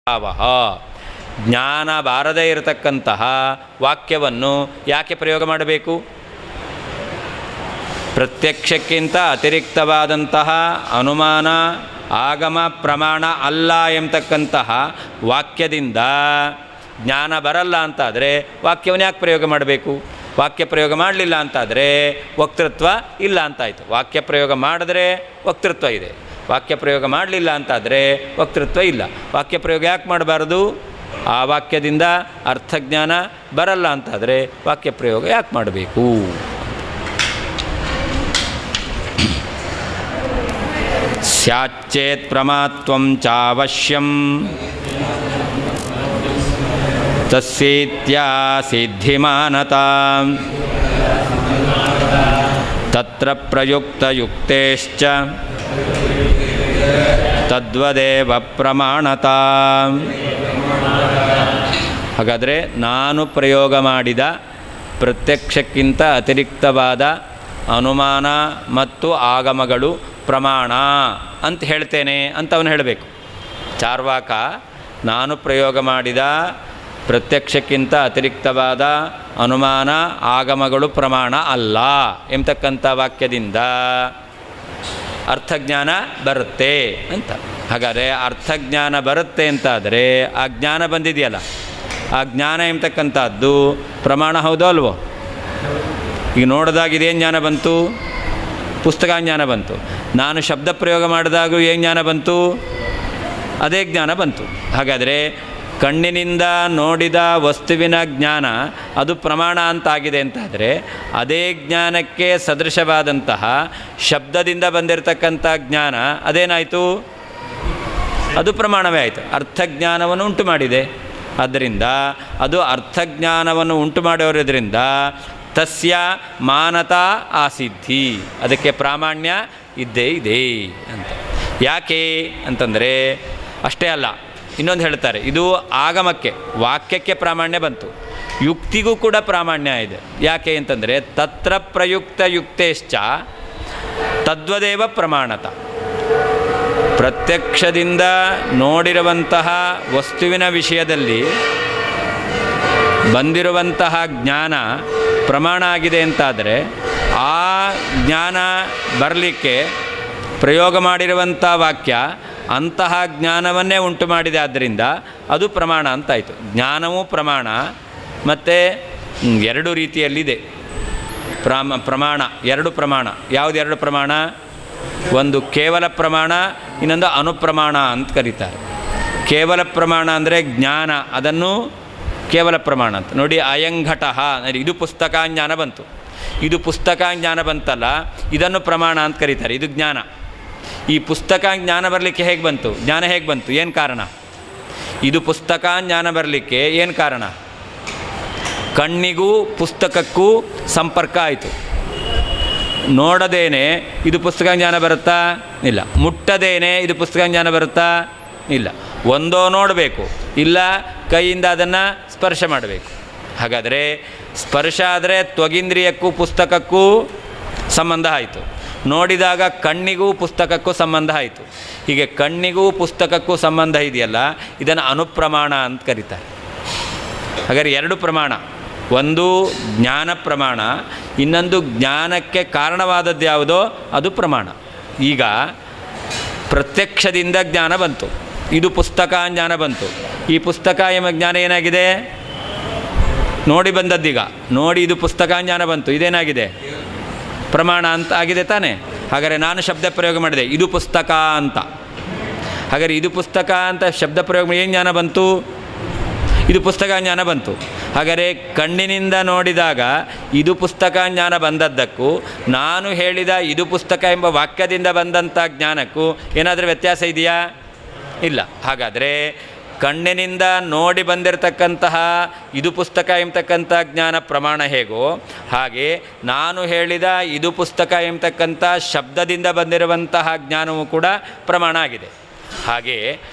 ಭಾವಃ. ಜ್ಞಾನ ಬಾರದೇ ಇರತಕ್ಕಂತಹ ವಾಕ್ಯವನ್ನು ಯಾಕೆ ಪ್ರಯೋಗ ಮಾಡಬೇಕು? ಪ್ರತ್ಯಕ್ಷಕ್ಕಿಂತ ಅತಿರಿಕ್ತವಾದಂತಹ ಅನುಮಾನ ಆಗಮ ಪ್ರಮಾಣ ಅಲ್ಲ ಎಂಬತಕ್ಕಂತಹ ವಾಕ್ಯದಿಂದ ಜ್ಞಾನ ಬರಲ್ಲ ಅಂತಾದರೆ ವಾಕ್ಯವನ್ನು ಯಾಕೆ ಪ್ರಯೋಗ ಮಾಡಬೇಕು? ವಾಕ್ಯ ಪ್ರಯೋಗ ಮಾಡಲಿಲ್ಲ ಅಂತಾದರೆ ವಕ್ತೃತ್ವ ಇಲ್ಲ ಅಂತಾಯಿತು. ವಾಕ್ಯ ಪ್ರಯೋಗ ಮಾಡಿದ್ರೆ ವಕ್ತೃತ್ವ ಇದೆ, ವಾಕ್ಯ ಪ್ರಯೋಗ ಮಾಡಲಿಲ್ಲ ಅಂತಾದರೆ ವಕ್ತೃತ್ವ ಇಲ್ಲ. ವಾಕ್ಯ ಪ್ರಯೋಗ ಯಾಕೆ ಮಾಡಬಾರ್ದು? ಆ ವಾಕ್ಯದಿಂದ ಅರ್ಥಜ್ಞಾನ ಬರಲ್ಲ ಅಂತಾದರೆ ವಾಕ್ಯ ಪ್ರಯೋಗ ಯಾಕೆ ಮಾಡಬೇಕು? ಸ್ಯಾಚ್ಚೇತ್ ಪ್ರಮಾತ್ವಂ ಚಾವಶ್ಯಂ ತಸ್ಯೇತ್ಯಾ ಸಿದ್ಧಿಮಾನತಾ ತತ್ರ ಪ್ರಯುಕ್ತಯುಕ್ತೇಶ್ಚ ತದ್ವದೇವ ಪ್ರಮಾಣತಾ. ಹಾಗಾದರೆ ನಾನು ಪ್ರಯೋಗ ಮಾಡಿದ ಪ್ರತ್ಯಕ್ಷಕ್ಕಿಂತ ಅತಿರಿಕ್ತವಾದ ಅನುಮಾನ ಮತ್ತು ಆಗಮಗಳು ಪ್ರಮಾಣ ಅಂತ ಹೇಳ್ತೇನೆ ಅಂತ ಅವನು ಹೇಳಬೇಕು. ಚಾರ್ವಾಕ ನಾನು ಪ್ರಯೋಗ ಮಾಡಿದ ಪ್ರತ್ಯಕ್ಷಕ್ಕಿಂತ ಅತಿರಿಕ್ತವಾದ ಅನುಮಾನ ಆಗಮಗಳು ಪ್ರಮಾಣ ಅಲ್ಲ ಎಂಬತಕ್ಕಂಥ ವಾಕ್ಯದಿಂದ ಅರ್ಥಜ್ಞಾನ ಬರುತ್ತೆ ಅಂತ. ಹಾಗಾದರೆ ಅರ್ಥಜ್ಞಾನ ಬರುತ್ತೆ ಅಂತಾದರೆ ಆ ಜ್ಞಾನ ಬಂದಿದೆಯಲ್ಲ, ಆ ಜ್ಞಾನ ಎಂಬತಕ್ಕಂಥದ್ದು ಪ್ರಮಾಣ ಹೌದೋ ಅಲ್ವೋ? ಈಗ ನೋಡಿದಾಗ ಇದೇನು ಜ್ಞಾನ ಬಂತು? ಪುಸ್ತಕ ಜ್ಞಾನ ಬಂತು. ನಾನು ಶಬ್ದ ಪ್ರಯೋಗ ಮಾಡಿದಾಗೂ ಏನು ಜ್ಞಾನ ಬಂತು? ಅದೇ ಜ್ಞಾನ ಬಂತು. ಹಾಗಾದರೆ ಕಣ್ಣಿನಿಂದ ನೋಡಿದ ವಸ್ತುವಿನ ಜ್ಞಾನ ಅದು ಪ್ರಮಾಣ ಅಂತಾಗಿದೆ ಅಂತಾದರೆ ಅದೇ ಜ್ಞಾನಕ್ಕೆ ಸದೃಶವಾದಂತಹ ಶಬ್ದದಿಂದ ಬಂದಿರತಕ್ಕಂಥ ಜ್ಞಾನ ಅದೇನಾಯಿತು? ಅದು ಪ್ರಮಾಣವೇ ಆಯಿತು, ಅರ್ಥಜ್ಞಾನವನ್ನು ಉಂಟು ಮಾಡಿದೆ. ಆದ್ದರಿಂದ ಅದು ಅರ್ಥಜ್ಞಾನವನ್ನು ಉಂಟು ಮಾಡೋದ್ರಿಂದ ತಸ್ಯ ಮಾನತಾ ಆಸಿದ್ಧಿ, ಅದಕ್ಕೆ ಪ್ರಾಮಾಣ್ಯ ಇದ್ದೇ ಇದೆ ಅಂತ. ಯಾಕೆ ಅಂತಂದರೆ ಅಷ್ಟೇ ಅಲ್ಲ, ಇನ್ನೊಂದು ಹೇಳ್ತಾರೆ, ಇದು ಆಗಮಕ್ಕೆ ವಾಕ್ಯಕ್ಕೆ ಪ್ರಾಮಾಣ್ಯ ಬಂತು, ಯುಕ್ತಿಗೂ ಕೂಡ ಪ್ರಾಮಾಣ್ಯ ಇದೆ. ಯಾಕೆ ಅಂತಂದರೆ ತತ್ರ ಪ್ರಯುಕ್ತ ಯುಕ್ತೇಶ್ಚ ತದ್ವದೇವ ಪ್ರಮಾಣತ. ಪ್ರತ್ಯಕ್ಷದಿಂದ ನೋಡಿರುವಂತಹ ವಸ್ತುವಿನ ವಿಷಯದಲ್ಲಿ ಬಂದಿರುವಂತಹ ಜ್ಞಾನ ಪ್ರಮಾಣ ಆಗಿದೆ ಅಂತಾದರೆ ಆ ಜ್ಞಾನ ಬರಲಿಕ್ಕೆ ಪ್ರಯೋಗ ಮಾಡಿರುವಂಥ ವಾಕ್ಯ ಅಂತಹ ಜ್ಞಾನವನ್ನೇ ಉಂಟು ಮಾಡಿದೆ. ಆದ್ದರಿಂದ ಅದು ಪ್ರಮಾಣ ಅಂತಾಯಿತು. ಜ್ಞಾನವೂ ಪ್ರಮಾಣ, ಮತ್ತು ಎರಡು ರೀತಿಯಲ್ಲಿದೆ ಪ್ರಮಾಣ. ಎರಡು ಪ್ರಮಾಣ. ಯಾವುದು ಎರಡು ಪ್ರಮಾಣ? ಒಂದು ಕೇವಲ ಪ್ರಮಾಣ, ಇನ್ನೊಂದು ಅನುಪ್ರಮಾಣ ಅಂತ ಕರೀತಾರೆ. ಕೇವಲ ಪ್ರಮಾಣ ಅಂದರೆ ಜ್ಞಾನ, ಅದನ್ನು ಕೇವಲ ಪ್ರಮಾಣ ಅಂತ ನೋಡಿ. ಅಯಂಘಟಃ, ಇದು ಪುಸ್ತಕ ಜ್ಞಾನ ಬಂತು, ಇದು ಪುಸ್ತಕ ಜ್ಞಾನ ಬಂತಲ್ಲ, ಇದನ್ನು ಪ್ರಮಾಣ ಅಂತ ಕರೀತಾರೆ. ಇದು ಜ್ಞಾನ. ಈ ಪುಸ್ತಕ ಜ್ಞಾನ ಬರಲಿಕ್ಕೆ ಹೇಗೆ ಬಂತು? ಜ್ಞಾನ ಹೇಗೆ ಬಂತು? ಏನು ಕಾರಣ? ಇದು ಪುಸ್ತಕ ಜ್ಞಾನ ಬರಲಿಕ್ಕೆ ಏನು ಕಾರಣ? ಕಣ್ಣಿಗೂ ಪುಸ್ತಕಕ್ಕೂ ಸಂಪರ್ಕ ಆಯಿತು. ನೋಡದೇನೆ ಇದು ಪುಸ್ತಕ ಜ್ಞಾನ ಬರುತ್ತಾ? ಇಲ್ಲ. ಮುಟ್ಟದೇನೆ ಇದು ಪುಸ್ತಕ ಜ್ಞಾನ ಬರುತ್ತಾ? ಇಲ್ಲ. ಒಂದೋ ನೋಡಬೇಕು, ಇಲ್ಲ ಕೈಯಿಂದ ಅದನ್ನು ಸ್ಪರ್ಶ ಮಾಡಬೇಕು. ಹಾಗಾದರೆ ಸ್ಪರ್ಶ ಆದರೆ ತ್ವಗಿಂದ್ರಿಯಕ್ಕೂ ಪುಸ್ತಕಕ್ಕೂ ಸಂಬಂಧ ಆಯಿತು, ನೋಡಿದಾಗ ಕಣ್ಣಿಗೂ ಪುಸ್ತಕಕ್ಕೂ ಸಂಬಂಧ ಆಯಿತು. ಹೀಗೆ ಕಣ್ಣಿಗೂ ಪುಸ್ತಕಕ್ಕೂ ಸಂಬಂಧ ಇದೆಯಲ್ಲ, ಇದನ್ನು ಅನುಪ್ರಮಾಣ ಅಂತ ಕರೀತಾರೆ. ಹಾಗಾದರೆ ಎರಡು ಪ್ರಮಾಣ, ಒಂದು ಜ್ಞಾನ ಪ್ರಮಾಣ, ಇನ್ನೊಂದು ಜ್ಞಾನಕ್ಕೆ ಕಾರಣವಾದದ್ದು ಯಾವುದೋ ಅದು ಪ್ರಮಾಣ. ಈಗ ಪ್ರತ್ಯಕ್ಷದಿಂದ ಜ್ಞಾನ ಬಂತು, ಇದು ಪುಸ್ತಕ ಜ್ಞಾನ ಬಂತು. ಈ ಪುಸ್ತಕ ಎಂಬ ಜ್ಞಾನ ಏನಾಗಿದೆ? ನೋಡಿ ಬಂದದ್ದೀಗ, ನೋಡಿ ಇದು ಪುಸ್ತಕ ಜ್ಞಾನ ಬಂತು, ಇದೇನಾಗಿದೆ? ಪ್ರಮಾಣ ಅಂತ ಆಗಿದೆ ತಾನೇ. ಹಾಗಾದರೆ ನಾನು ಶಬ್ದ ಪ್ರಯೋಗ ಮಾಡಿದೆ, ಇದು ಪುಸ್ತಕ ಅಂತ. ಹಾಗಾದರೆ ಇದು ಪುಸ್ತಕ ಅಂತ ಶಬ್ದ ಪ್ರಯೋಗ ಮಾಡಿ ಏನು ಜ್ಞಾನ ಬಂತು? ಇದು ಪುಸ್ತಕ ಜ್ಞಾನ ಬಂತು. ಹಾಗಾದರೆ ಕಣ್ಣಿನಿಂದ ನೋಡಿದಾಗ ಇದು ಪುಸ್ತಕ ಜ್ಞಾನ ಬಂದದ್ದಕ್ಕೂ ನಾನು ಹೇಳಿದ ಇದು ಪುಸ್ತಕ ಎಂಬ ವಾಕ್ಯದಿಂದ ಬಂದಂಥ ಜ್ಞಾನಕ್ಕೂ ಏನಾದರೂ ವ್ಯತ್ಯಾಸ ಇದೆಯಾ? ಇಲ್ಲ. ಹಾಗಾದರೆ ಕಣ್ಣಿನಿಂದ ನೋಡಿ ಬಂದಿರತಕ್ಕಂತಹ ಇದು ಪುಸ್ತಕ ಎಂಬತಕ್ಕಂಥ ಜ್ಞಾನ ಪ್ರಮಾಣ ಹೇಗೋ, ಹಾಗೆ ನಾನು ಹೇಳಿದ ಇದು ಪುಸ್ತಕ ಎಂಬತಕ್ಕಂಥ ಶಬ್ದದಿಂದ ಬಂದಿರುವಂತಹ ಜ್ಞಾನವೂ ಕೂಡ ಪ್ರಮಾಣ ಆಗಿದೆ. ಹಾಗೆ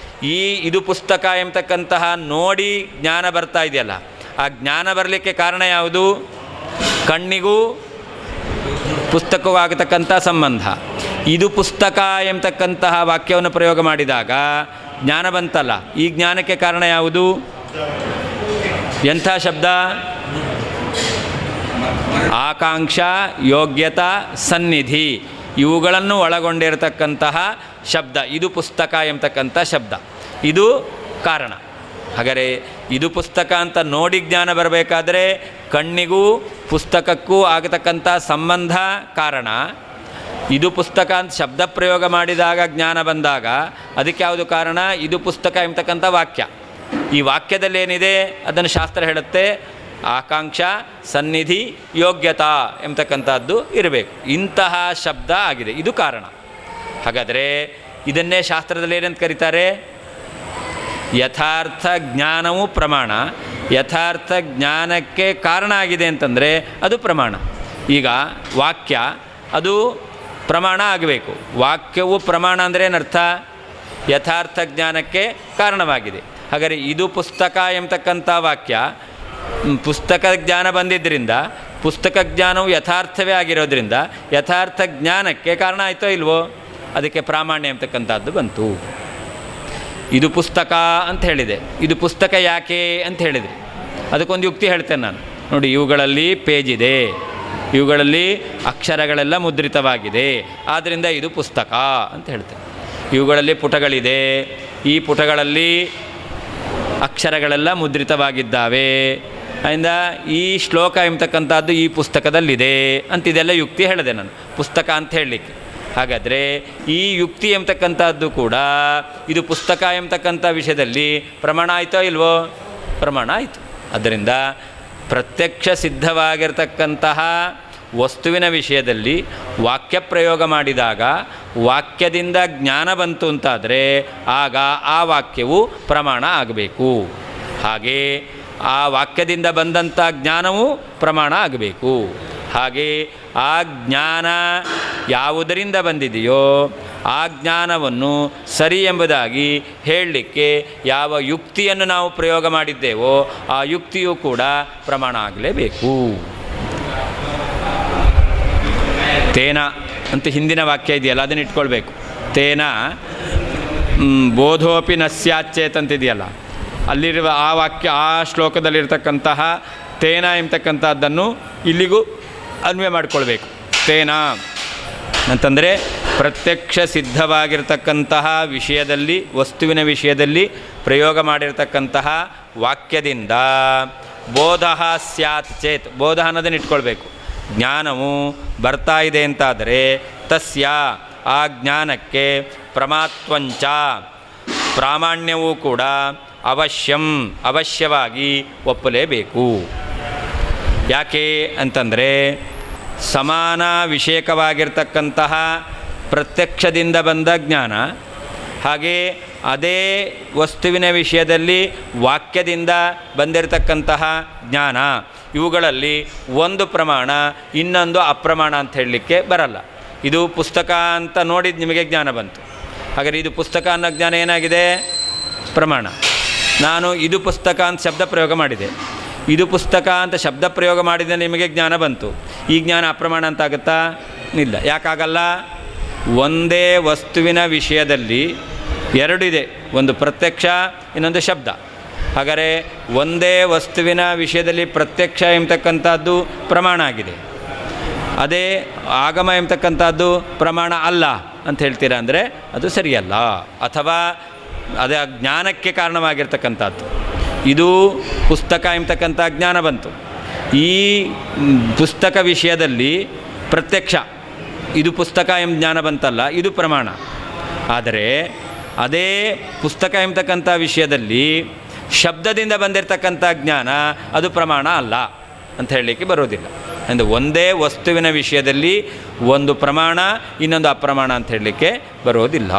ಈ ಇದು ಪುಸ್ತಕ ಎಂಬತಕ್ಕಂತಹ ನೋಡಿ ಜ್ಞಾನ ಬರ್ತಾ ಇದೆಯಲ್ಲ, ಆ ಜ್ಞಾನ ಬರಲಿಕ್ಕೆ ಕಾರಣ ಯಾವುದು? ಕಣ್ಣಿಗೂ ಪುಸ್ತಕವೂ ಆಗತಕ್ಕಂಥ ಸಂಬಂಧ. ಇದು ಪುಸ್ತಕ ಎಂಬತಕ್ಕಂತಹ ವಾಕ್ಯವನ್ನು ಪ್ರಯೋಗ ಮಾಡಿದಾಗ ಜ್ಞಾನ ಬಂತಲ್ಲ, ಈ ಜ್ಞಾನಕ್ಕೆ ಕಾರಣ ಯಾವುದು? ಎಂಥ ಶಬ್ದ? ಆಕಾಂಕ್ಷ, ಯೋಗ್ಯತಾ, ಸನ್ನಿಧಿ ಇವುಗಳನ್ನು ಒಳಗೊಂಡಿರತಕ್ಕಂತಹ ಶಬ್ದ. ಇದು ಪುಸ್ತಕ ಎಂಬತಕ್ಕಂಥ ಶಬ್ದ, ಇದು ಕಾರಣ. ಹಾಗಾದರೆ ಇದು ಪುಸ್ತಕ ಅಂತ ನೋಡಿ ಜ್ಞಾನ ಬರಬೇಕಾದ್ರೆ ಕಣ್ಣಿಗೂ ಪುಸ್ತಕಕ್ಕೂ ಆಗತಕ್ಕಂಥ ಸಂಬಂಧ ಕಾರಣ. ಇದು ಪುಸ್ತಕ ಅಂತ ಶಬ್ದ ಪ್ರಯೋಗ ಮಾಡಿದಾಗ ಜ್ಞಾನ ಬಂದಾಗ ಅದಕ್ಕೆ ಯಾವುದು ಕಾರಣ? ಇದು ಪುಸ್ತಕ ಎಂಬತಕ್ಕಂಥ ವಾಕ್ಯ. ಈ ವಾಕ್ಯದಲ್ಲಿ ಏನಿದೆ ಅದನ್ನು ಶಾಸ್ತ್ರ ಹೇಳುತ್ತೆ, ಆಕಾಂಕ್ಷ, ಸನ್ನಿಧಿ, ಯೋಗ್ಯತಾ ಎಂಬತಕ್ಕಂಥದ್ದು ಇರಬೇಕು. ಇಂತಹ ಶಬ್ದ ಆಗಿದೆ, ಇದು ಕಾರಣ. ಹಾಗಾದರೆ ಇದನ್ನೇ ಶಾಸ್ತ್ರದಲ್ಲಿ ಏನಂತ ಕರೀತಾರೆ? ಯಥಾರ್ಥ ಜ್ಞಾನವೂ ಪ್ರಮಾಣ. ಯಥಾರ್ಥ ಜ್ಞಾನಕ್ಕೆ ಕಾರಣ ಆಗಿದೆ ಅಂತಂದರೆ ಅದು ಪ್ರಮಾಣ. ಈಗ ವಾಕ್ಯ ಅದು ಪ್ರಮಾಣ ಆಗಬೇಕು. ವಾಕ್ಯವು ಪ್ರಮಾಣ ಅಂದರೆ ಏನರ್ಥ? ಯಥಾರ್ಥ ಜ್ಞಾನಕ್ಕೆ ಕಾರಣವಾಗಿದೆ. ಹಾಗಾದರೆ ಇದು ಪುಸ್ತಕ ಎಂಬತಕ್ಕಂಥ ವಾಕ್ಯ ಪುಸ್ತಕ ಜ್ಞಾನ ಬಂದಿದ್ದರಿಂದ ಪುಸ್ತಕ ಜ್ಞಾನವು ಯಥಾರ್ಥವೇ ಆಗಿರೋದ್ರಿಂದ ಯಥಾರ್ಥ ಜ್ಞಾನಕ್ಕೆ ಕಾರಣ ಆಯಿತೋ ಇಲ್ವೋ? ಅದಕ್ಕೆ ಪ್ರಾಮಾಣ್ಯ ಎಂಬತಕ್ಕಂಥದ್ದು ಬಂತು. ಇದು ಪುಸ್ತಕ ಅಂತ ಹೇಳಿದೆ. ಇದು ಪುಸ್ತಕ ಯಾಕೆ ಅಂತ ಹೇಳಿದೆ, ಅದಕ್ಕೊಂದು ಯುಕ್ತಿ ಹೇಳ್ತೇನೆ ನಾನು. ನೋಡಿ, ಇವುಗಳಲ್ಲಿ ಪೇಜ್ ಇದೆ, ಇವುಗಳಲ್ಲಿ ಅಕ್ಷರಗಳೆಲ್ಲ ಮುದ್ರಿತವಾಗಿದೆ, ಆದ್ದರಿಂದ ಇದು ಪುಸ್ತಕ ಅಂತ ಹೇಳ್ತೇನೆ. ಇವುಗಳಲ್ಲಿ ಪುಟಗಳಿದೆ, ಈ ಪುಟಗಳಲ್ಲಿ ಅಕ್ಷರಗಳೆಲ್ಲ ಮುದ್ರಿತವಾಗಿದ್ದಾವೆ, ಅದರಿಂದ ಈ ಶ್ಲೋಕ ಎಂಬತಕ್ಕಂಥದ್ದು ಈ ಪುಸ್ತಕದಲ್ಲಿದೆ ಅಂತಿದೆಲ್ಲ ಯುಕ್ತಿ ಹೇಳಿದೆ ನಾನು ಪುಸ್ತಕ ಅಂತ ಹೇಳಲಿಕ್ಕೆ. ಹಾಗಾದರೆ ಈ ಯುಕ್ತಿ ಎಂಬತಕ್ಕಂಥದ್ದು ಕೂಡ ಇದು ಪುಸ್ತಕ ಎಂಬತಕ್ಕಂಥ ವಿಷಯದಲ್ಲಿ ಪ್ರಮಾಣ ಆಯಿತೋ ಇಲ್ವೋ? ಪ್ರಮಾಣ ಆಯಿತು. ಆದ್ದರಿಂದ ಪ್ರತ್ಯಕ್ಷ ಸಿದ್ಧವಾಗಿರ್ತಕ್ಕಂತಹ ವಸ್ತುವಿನ ವಿಷಯದಲ್ಲಿ ವಾಕ್ಯ ಪ್ರಯೋಗ ಮಾಡಿದಾಗ ವಾಕ್ಯದಿಂದ ಜ್ಞಾನ ಬಂತು ಅಂತಾದರೆ ಆಗ ಆ ವಾಕ್ಯವು ಪ್ರಮಾಣ ಆಗಬೇಕು. ಹಾಗೆ ಆ ವಾಕ್ಯದಿಂದ ಬಂದಂಥ ಜ್ಞಾನವೂ ಪ್ರಮಾಣ ಆಗಬೇಕು. ಹಾಗೆ ಆ ಜ್ಞಾನ ಯಾವುದರಿಂದ ಬಂದಿದೆಯೋ ಆ ಜ್ಞಾನವನ್ನು ಸರಿ ಎಂಬುದಾಗಿ ಹೇಳಲಿಕ್ಕೆ ಯಾವ ಯುಕ್ತಿಯನ್ನು ನಾವು ಪ್ರಯೋಗ ಮಾಡಿದ್ದೇವೋ ಆ ಯುಕ್ತಿಯೂ ಕೂಡ ಪ್ರಮಾಣ ಆಗಲೇಬೇಕು. ತೇನ ಅಂತ ಹಿಂದಿನ ವಾಕ್ಯ ಇದೆಯಲ್ಲ, ಅದನ್ನು ಇಟ್ಕೊಳ್ಬೇಕು. ತೇನ ಬೋಧೋಪಿ ನ ಸ್ಯಾಚ್ಚೇತ್ ಅಂತಿದೆಯಲ್ಲ, ಅಲ್ಲಿರುವ ಆ ವಾಕ್ಯ ಆ ಶ್ಲೋಕದಲ್ಲಿರ್ತಕ್ಕಂತಹ ತೇನ ಎಂಬತಕ್ಕಂಥದ್ದನ್ನು ಇಲ್ಲಿಗೂ ಅನ್ವಯ ಮಾಡಿಕೊಳ್ಬೇಕು. ತೇನ ಅಂತಂದರೆ ಪ್ರತ್ಯಕ್ಷ ಸಿದ್ಧವಾಗಿರ್ತಕ್ಕಂತಹ ವಿಷಯದಲ್ಲಿ ವಸ್ತುವಿನ ವಿಷಯದಲ್ಲಿ ಪ್ರಯೋಗ ಮಾಡಿರ್ತಕ್ಕಂತಹ ವಾಕ್ಯದಿಂದ ಬೋಧ ಸ್ಯಾತ್ ಚೇತ್, ಬೋಧ ಅನ್ನೋದನ್ನು ಇಟ್ಕೊಳ್ಬೇಕು. ಜ್ಞಾನವು ಬರ್ತಾ ಇದೆ ಅಂತಾದರೆ ತಸ್ಯ ಆ ಜ್ಞಾನಕ್ಕೆ ಪ್ರಮಾತ್ವಂಚ ಪ್ರಾಮಾಣ್ಯವೂ ಕೂಡ ಅವಶ್ಯವಾಗಿ ಒಪ್ಪಲೇಬೇಕು. ಯಾಕೆ ಅಂತಂದರೆ ಸಮಾನ ವಿಷಯಕವಾಗಿರ್ತಕ್ಕಂತಹ ಪ್ರತ್ಯಕ್ಷದಿಂದ ಬಂದ ಜ್ಞಾನ, ಹಾಗೆ ಅದೇ ವಸ್ತುವಿನ ವಿಷಯದಲ್ಲಿ ವಾಕ್ಯದಿಂದ ಬಂದಿರತಕ್ಕಂತಹ ಜ್ಞಾನ, ಇವುಗಳಲ್ಲಿ ಒಂದು ಪ್ರಮಾಣ ಇನ್ನೊಂದು ಅಪ್ರಮಾಣ ಅಂತ ಹೇಳಲಿಕ್ಕೆ ಬರಲ್ಲ. ಇದು ಪುಸ್ತಕ ಅಂತ ನೋಡಿದ ನಿಮಗೆ ಜ್ಞಾನ ಬಂತು, ಹಾಗಾದರೆ ಇದು ಪುಸ್ತಕ ಅನ್ನೋ ಜ್ಞಾನ ಏನಾಗಿದೆ? ಪ್ರಮಾಣ. ನಾನು ಇದು ಪುಸ್ತಕ ಅಂತ ಶಬ್ದ ಪ್ರಯೋಗ ಮಾಡಿದೆ, ಇದು ಪುಸ್ತಕ ಅಂತ ಶಬ್ದ ಪ್ರಯೋಗ ಮಾಡಿದ ನಿಮಗೆ ಜ್ಞಾನ ಬಂತು, ಈ ಜ್ಞಾನ ಅಪ್ರಮಾಣ ಅಂತ ಆಗುತ್ತಾ? ಇಲ್ಲ. ಯಾಕಾಗಲ್ಲ? ಒಂದೇ ವಸ್ತುವಿನ ವಿಷಯದಲ್ಲಿ ಎರಡಿದೆ, ಒಂದು ಪ್ರತ್ಯಕ್ಷ ಇನ್ನೊಂದು ಶಬ್ದ. ಹಾಗಾದರೆ ಒಂದೇ ವಸ್ತುವಿನ ವಿಷಯದಲ್ಲಿ ಪ್ರತ್ಯಕ್ಷ ಎಂಬತಕ್ಕಂಥದ್ದು ಪ್ರಮಾಣ ಆಗಿದೆ, ಅದೇ ಆಗಮ ಎಂಬತಕ್ಕಂಥದ್ದು ಪ್ರಮಾಣ ಅಲ್ಲ ಅಂತ ಹೇಳ್ತೀರಾ ಅಂದರೆ ಅದು ಸರಿಯಲ್ಲ. ಅಥವಾ ಅದೇ ಜ್ಞಾನಕ್ಕೆ ಕಾರಣವಾಗಿರ್ತಕ್ಕಂಥದ್ದು. ಇದು ಪುಸ್ತಕ ಎಂಬತಕ್ಕಂಥ ಜ್ಞಾನ ಬಂತು, ಈ ಪುಸ್ತಕ ವಿಷಯದಲ್ಲಿ ಪ್ರತ್ಯಕ್ಷ ಇದು ಪುಸ್ತಕ ಎಂಬ ಜ್ಞಾನ ಬಂತಲ್ಲ, ಇದು ಪ್ರಮಾಣ. ಆದರೆ ಅದೇ ಪುಸ್ತಕ ಎಂಬತಕ್ಕಂಥ ವಿಷಯದಲ್ಲಿ ಶಬ್ದದಿಂದ ಬಂದಿರತಕ್ಕಂಥ ಜ್ಞಾನ ಅದು ಪ್ರಮಾಣ ಅಲ್ಲ ಅಂತ ಹೇಳಲಿಕ್ಕೆ ಬರೋದಿಲ್ಲ. ಅಂದರೆ ಒಂದೇ ವಸ್ತುವಿನ ವಿಷಯದಲ್ಲಿ ಒಂದು ಪ್ರಮಾಣ ಇನ್ನೊಂದು ಅಪ್ರಮಾಣ ಅಂತ ಹೇಳಲಿಕ್ಕೆ ಬರೋದಿಲ್ಲ.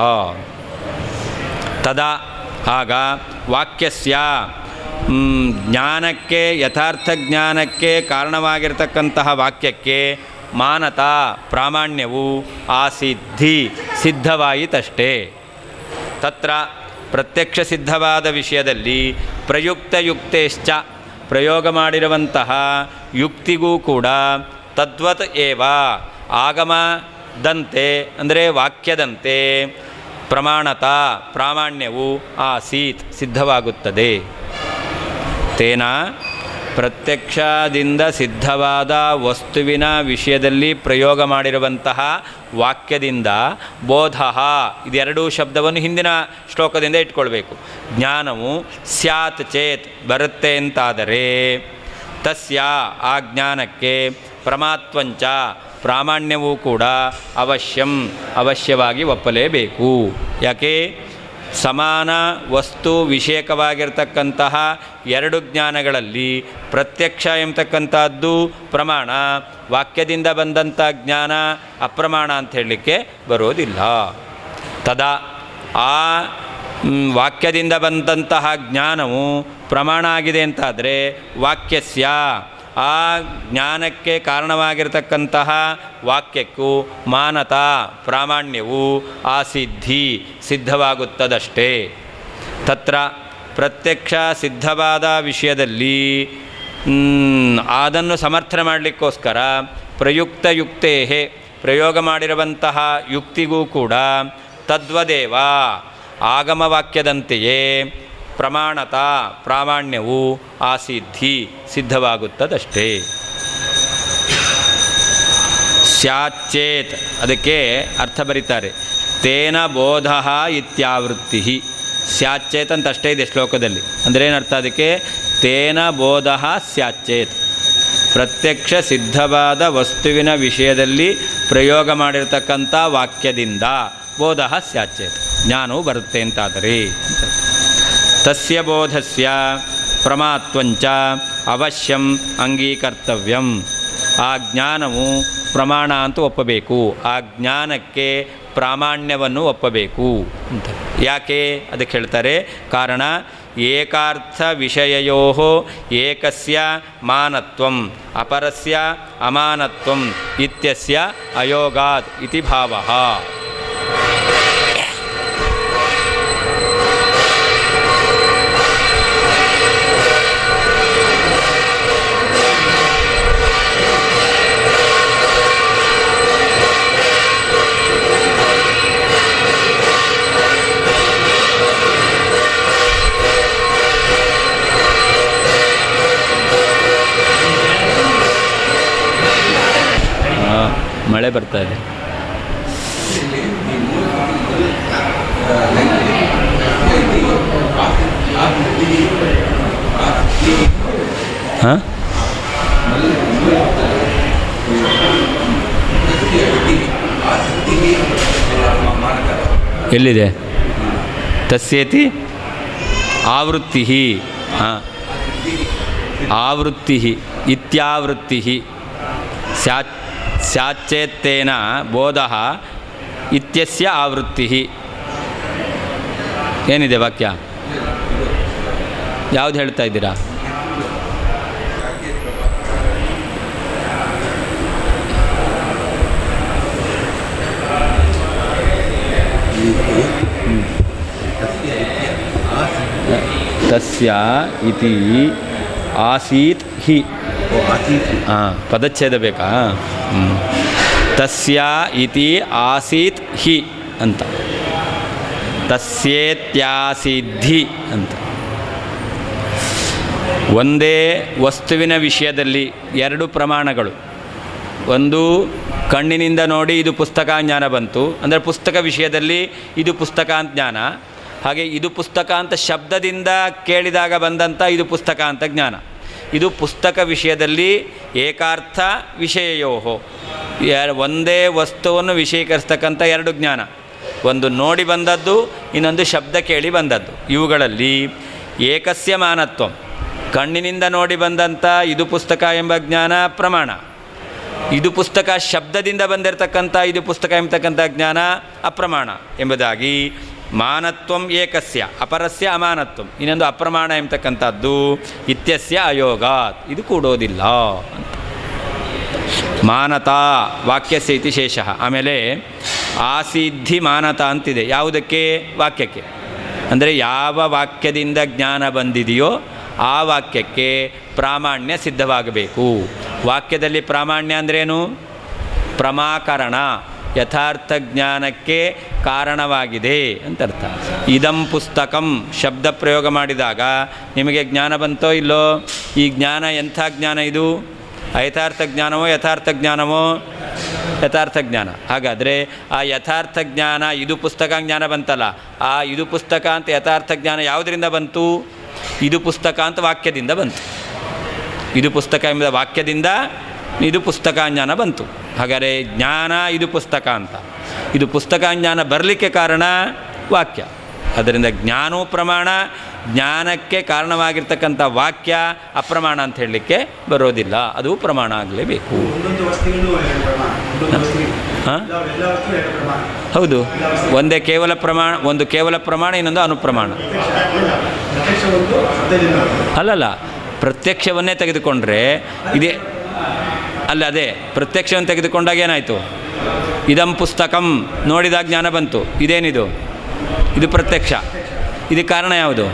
ತದಾ ಆಗ ವಾಕ್ಯಸ್ಯ ಜ್ಞಾನಕ್ಕೆ ಯಥಾರ್ಥ ಜ್ಞಾನಕ್ಕೆ ಕಾರಣವಾಗಿರ್ತಕ್ಕಂತಹ ವಾಕ್ಯಕ್ಕೆ ಮಾನತ ಪ್ರಾಮಾಣ್ಯವು ಸಿದ್ಧವಾಯಿತಷ್ಟೇ. ತತ್ರ ಪ್ರತ್ಯಕ್ಷ ಸಿದ್ಧವಾದ ವಿಷಯದಲ್ಲಿ ಪ್ರಯುಕ್ತಯುಕ್ತೇಶ್ಚ ಪ್ರಯೋಗ ಮಾಡಿರುವಂತಹ ಯುಕ್ತಿಗೂ ಕೂಡ ತದ್ವತ್ ಏವ ಆಗಮದಂತೆ ಅಂದರೆ ವಾಕ್ಯದಂತೆ ಪ್ರಮಾಣತ ಪ್ರಾಮಾಣ್ಯವು ಆಸೀತ್ ಸಿದ್ಧವಾಗುತ್ತದೆ. ತೇನ ಪ್ರತ್ಯಕ್ಷದಿಂದ ಸಿದ್ಧವಾದ ವಸ್ತುವಿನ ವಿಷಯದಲ್ಲಿ ಪ್ರಯೋಗ ಮಾಡಿರುವಂತಹ ವಾಕ್ಯದಿಂದ ಬೋಧ ಇದೆರಡೂ ಶಬ್ದವನ್ನು ಹಿಂದಿನ ಶ್ಲೋಕದಿಂದ ಇಟ್ಕೊಳ್ಬೇಕು. ಜ್ಞಾನವು ಸ್ಯಾತ್ ಚೇತ್ ಬರುತ್ತೆ ಅಂತಾದರೆ ತಸ್ಯ ಆ ಜ್ಞಾನಕ್ಕೆ ಪ್ರಮಾತ್ವಂಚ ಪ್ರಾಮಾಣ್ಯವೂ ಕೂಡ ಅವಶ್ಯವಾಗಿ ಒಪ್ಪಲೇಬೇಕು. ಯಾಕೆ? ಸಮಾನ ವಸ್ತು ವಿಷಯಕವಾಗಿರ್ತಕ್ಕಂತಹ ಎರಡು ಜ್ಞಾನಗಳಲ್ಲಿ ಪ್ರತ್ಯಕ್ಷ ಎಂಬತಕ್ಕಂಥದ್ದು ಪ್ರಮಾಣ, ವಾಕ್ಯದಿಂದ ಬಂದಂಥ ಜ್ಞಾನ ಅಪ್ರಮಾಣ ಅಂತ ಹೇಳಲಿಕ್ಕೆ ಬರೋದಿಲ್ಲ. ತದಾ ಆ ವಾಕ್ಯದಿಂದ ಬಂದಂತಹ ಜ್ಞಾನವು ಪ್ರಮಾಣ ಆಗಿದೆ ಅಂತಾದರೆ ವಾಕ್ಯಸ್ಯ ಆ ಜ್ಞಾನಕ್ಕೆ ಕಾರಣವಾಗಿರ್ತಕ್ಕಂತಹ ವಾಕ್ಯಕ್ಕೂ ಮಾನತಾ ಪ್ರಾಮಾಣ್ಯವು ಆಸಿದ್ಧಿ ಸಿದ್ಧವಾಗುತ್ತದಷ್ಟೇ. ತತ್ರ ಪ್ರತ್ಯಕ್ಷ ಸಿದ್ಧವಾದ ವಿಷಯದಲ್ಲಿ ಅದನ್ನು ಸಮರ್ಥನೆ ಮಾಡಲಿಕ್ಕೋಸ್ಕರ ಪ್ರಯುಕ್ತಯುಕ್ತೇ ಪ್ರಯೋಗ ಮಾಡಿರುವಂತಹ ಯುಕ್ತಿಗೂ ಕೂಡ ತದ್ವದೇವ ಆಗಮವಾಕ್ಯದಂತೆಯೇ ಪ್ರಮಾಣತ ಪ್ರಾಮಾಣ್ಯವು ಆಸಿದ್ಧಿ ಸಿದ್ಧವಾಗುತ್ತದಷ್ಟೇ. ಸ್ಯಾಚೇತ್ ಅದಕ್ಕೆ ಅರ್ಥ ಬರೀತಾರೆ, ತೇನ ಬೋಧ ಇತ್ಯಾವೃತ್ತಿ. ಸ್ಯಾಚೇತ್ ಅಂತ ಅಷ್ಟೇ ಇದೆ ಶ್ಲೋಕದಲ್ಲಿ. ಅಂದರೆ ಏನರ್ಥ ಅದಕ್ಕೆ? ತೇನ ಬೋಧ ಸ್ಯಾಚೇತ್ ಪ್ರತ್ಯಕ್ಷ ಸಿದ್ಧವಾದ ವಸ್ತುವಿನ ವಿಷಯದಲ್ಲಿ ಪ್ರಯೋಗ ಮಾಡಿರ್ತಕ್ಕಂಥ ವಾಕ್ಯದಿಂದ ಬೋಧ ಸ್ಯಾಚೇತ್ ಜ್ಞಾನವು ಬರುತ್ತೆ ಅಂತಾದರೆ ತಸ್ಯ ಬೋಧಸ್ಯ ಪ್ರಮಾತ್ವಂಚ ಅವಶ್ಯಂ ಅಂಗೀಕರ್ತವ್ಯಂ. ಆ ಜ್ಞಾನವು ಪ್ರಮಾಣ ಅಂತ ಒಪ್ಪಬೇಕು, ಆ ಜ್ಞಾನಕ್ಕೆ ಪ್ರಾಮಾಣ್ಯವನ್ನು ಒಪ್ಪಬೇಕು ಅಂತ. ಯಾಕೆ ಅದಕ್ಕೆ ಹೇಳ್ತಾರೆ? ಕಾರಣ ಏಕಾರ್ಥ ವಿಷಯಯೋ ಏಕಸ್ಯ ಮಾನತ್ವಂ ಅಪರಸ್ಯ ಅಮಾನತ್ವಂ ಇತ್ಯಸ್ಯ ಅಯೋಗಾತ್ ಇತಿ ಭಾವಃ. ಮಳೆ ಬರ್ತಾ ಇದೆ. ಹಾಂ ಎಲ್ಲಿದೆ? ತಸ್ಯೇತಿ ಆವೃತ್ತಿ. ಹಾಂ ಆವೃತ್ತಿ ಇತ್ಯಾವೃತ್ತಿ ಸ್ಯಾಚೇತ್ತೇನ ಬೋಧ ಇತ್ಯಸ್ಯ ಆವೃತ್ತಿ. ಏನಿದೆ ವಾಕ್ಯ? ಯಾವುದು ಹೇಳ್ತಾ ಇದ್ದೀರಾ? ತಸ್ಯ ಇತಿ ಆಸೀತ್ ಹಿ. ಹಾಂ ಪದಚ್ಛೇದ ಬೇಕಾ? ತಸ್ಯ ಇತಿ ಆಸೀತ್ ಹಿ ಅಂತ, ತಸ್ಯೇತ್ಯಾಸಿದ್ಧಿ ಅಂತ. ಒಂದೇ ವಸ್ತುವಿನ ವಿಷಯದಲ್ಲಿ ಎರಡು ಪ್ರಮಾಣಗಳು. ಒಂದು ಕಣ್ಣಿನಿಂದ ನೋಡಿ ಇದು ಪುಸ್ತಕ ಜ್ಞಾನ ಬಂತು ಅಂದರೆ ಪುಸ್ತಕ ವಿಷಯದಲ್ಲಿ ಇದು ಪುಸ್ತಕ ಅಂತ ಜ್ಞಾನ. ಹಾಗೆ ಇದು ಪುಸ್ತಕ ಅಂತ ಶಬ್ದದಿಂದ ಕೇಳಿದಾಗ ಬಂದಂಥ ಇದು ಪುಸ್ತಕ ಅಂತ ಜ್ಞಾನ. ಇದು ಪುಸ್ತಕ ವಿಷಯದಲ್ಲಿ ಏಕಾರ್ಥ ವಿಷಯಯೋ ಒಂದೇ ವಸ್ತುವನ್ನು ವಿಷಯೀಕರಿಸ್ತಕ್ಕಂಥ ಎರಡು ಜ್ಞಾನ. ಒಂದು ನೋಡಿ ಬಂದದ್ದು, ಇನ್ನೊಂದು ಶಬ್ದ ಕೇಳಿ ಬಂದದ್ದು. ಇವುಗಳಲ್ಲಿ ಏಕಸ್ಯ ಮಾನತ್ವ ಕಣ್ಣಿನಿಂದ ನೋಡಿ ಬಂದಂಥ ಇದು ಪುಸ್ತಕ ಎಂಬ ಜ್ಞಾನ ಪ್ರಮಾಣ. ಇದು ಪುಸ್ತಕ ಶಬ್ದದಿಂದ ಬಂದಿರತಕ್ಕಂಥ ಇದು ಪುಸ್ತಕ ಎಂಬತಕ್ಕಂಥ ಜ್ಞಾನ ಅಪ್ರಮಾಣ ಎಂಬುದಾಗಿ ಮಾನತ್ವಂ ಏಕಸ್ಯ ಅಪರಸ್ಯ ಅಮಾನತ್ವಂ ಇನ್ನೊಂದು ಅಪ್ರಮಾಣ ಎಂಬತಕ್ಕಂಥದ್ದು ಇತ್ಯಸ್ಯ ಅಯೋಗಾತ್ ಇದು ಕೂಡೋದಿಲ್ಲ ಅಂತ. ಮಾನತಾ ವಾಕ್ಯಸ್ಯ ಇತಿ ಶೇಷಃ. ಆಮೇಲೆ ಆಸಿದ್ಧಿ ಮಾನತಾ ಅಂತಿದೆ. ಯಾವುದಕ್ಕೆ? ವಾಕ್ಯಕ್ಕೆ. ಅಂದರೆ ಯಾವ ವಾಕ್ಯದಿಂದ ಜ್ಞಾನ ಬಂದಿದೆಯೋ ಆ ವಾಕ್ಯಕ್ಕೆ ಪ್ರಾಮಾಣ್ಯ ಸಿದ್ಧವಾಗಬೇಕು. ವಾಕ್ಯದಲ್ಲಿ ಪ್ರಾಮಾಣ್ಯ ಅಂದ್ರೇನು? ಪ್ರಮಾಕರಣ. ಯಥಾರ್ಥ ಜ್ಞಾನಕ್ಕೆ ಕಾರಣವಾಗಿದೆ ಅಂತ ಅರ್ಥ. ಇದಂ ಪುಸ್ತಕಂ ಶಬ್ದ ಪ್ರಯೋಗ ಮಾಡಿದಾಗ ನಿಮಗೆ ಜ್ಞಾನ ಬಂತೋ ಇಲ್ಲೋ? ಈ ಜ್ಞಾನ ಎಂಥ ಜ್ಞಾನ ಇದು? ಅಯಥಾರ್ಥ ಜ್ಞಾನವೋ ಯಥಾರ್ಥ ಜ್ಞಾನವೋ? ಯಥಾರ್ಥ ಜ್ಞಾನ. ಹಾಗಾದರೆ ಆ ಯಥಾರ್ಥ ಜ್ಞಾನ, ಇದು ಪುಸ್ತಕ ಜ್ಞಾನ ಬಂತಲ್ಲ, ಆ ಇದು ಪುಸ್ತಕ ಅಂತ ಯಥಾರ್ಥ ಜ್ಞಾನ ಯಾವುದರಿಂದ ಬಂತು? ಇದು ಪುಸ್ತಕ ಅಂತ ವಾಕ್ಯದಿಂದ ಬಂತು. ಇದು ಪುಸ್ತಕ ಎಂಬ ವಾಕ್ಯದಿಂದ ಇದು ಪುಸ್ತಕ ಜ್ಞಾನ ಬಂತು. ಹಾಗಾದರೆ ಜ್ಞಾನ ಇದು ಪುಸ್ತಕ ಅಂತ, ಇದು ಪುಸ್ತಕ ಜ್ಞಾನ ಬರಲಿಕ್ಕೆ ಕಾರಣ ವಾಕ್ಯ. ಅದರಿಂದ ಜ್ಞಾನವೂ ಪ್ರಮಾಣ, ಜ್ಞಾನಕ್ಕೆ ಕಾರಣವಾಗಿರ್ತಕ್ಕಂಥ ವಾಕ್ಯ ಅಪ್ರಮಾಣ ಅಂತ ಹೇಳಲಿಕ್ಕೆ ಬರೋದಿಲ್ಲ, ಅದು ಪ್ರಮಾಣ ಆಗಲೇಬೇಕು. ಹಾಂ, ಹೌದು. ಒಂದೇ ಕೇವಲ ಪ್ರಮಾಣ, ಒಂದು ಕೇವಲ ಪ್ರಮಾಣ, ಇನ್ನೊಂದು ಅನುಪ್ರಮಾಣ. ಅಲ್ಲಲ್ಲ, ಪ್ರತ್ಯಕ್ಷವನ್ನೇ ತೆಗೆದುಕೊಂಡ್ರೆ ಇದೇ ಅಲ್ಲ, ಅದೇ ಪ್ರತ್ಯಕ್ಷವನ್ನು ತೆಗೆದುಕೊಂಡಾಗ ಏನಾಯಿತು? ಇದಂ ಪುಸ್ತಕಂ ನೋಡಿದಾಗ ಜ್ಞಾನ ಬಂತು. ಇದೇನಿದು? ಇದು ಪ್ರತ್ಯಕ್ಷ. ಇದಕ್ಕೆ ಕಾರಣ ಯಾವುದು?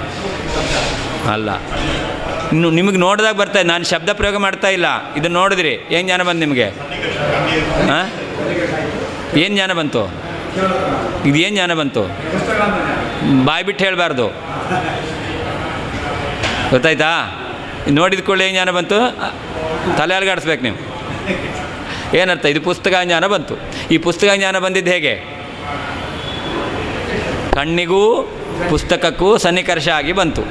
ಅಲ್ಲ, ಇನ್ನು ನಿಮಗೆ ನೋಡಿದಾಗ ಬರ್ತಾಯಿದೆ. ನಾನು ಶಬ್ದ ಪ್ರಯೋಗ ಮಾಡ್ತಾ ಇಲ್ಲ, ಇದನ್ನು ನೋಡಿದ್ರಿ, ಏನು ಜ್ಞಾನ ಬಂತು ನಿಮಗೆ? ಹಾಂ, ಏನು ಜ್ಞಾನ ಬಂತು? ಇದು ಏನು ಜ್ಞಾನ ಬಂತು? ಬಾಯಿ ಬಿಟ್ಟು ಹೇಳಬಾರ್ದು, ಗೊತ್ತಾಯ್ತಾ? ನೋಡಿದ ಕೂಡಲೇ ಏನು ಜ್ಞಾನ ಬಂತು? ತಲೆ ಅಲ್ಗಾಡಿಸ್ಬೇಕು ನೀವು. ಏನರ್ಥ? ಇದು ಪುಸ್ತಕ ಜ್ಞಾನ ಬಂತು. ಈ ಪುಸ್ತಕ ಜ್ಞಾನ ಬಂದಿದ್ದು ಹೇಗೆ? ಕಣ್ಣಿಗೂ ಪುಸ್ತಕಕ್ಕೂ ಸನ್ನಿಕರ್ಷ ಆಗಿ ಬಂತು.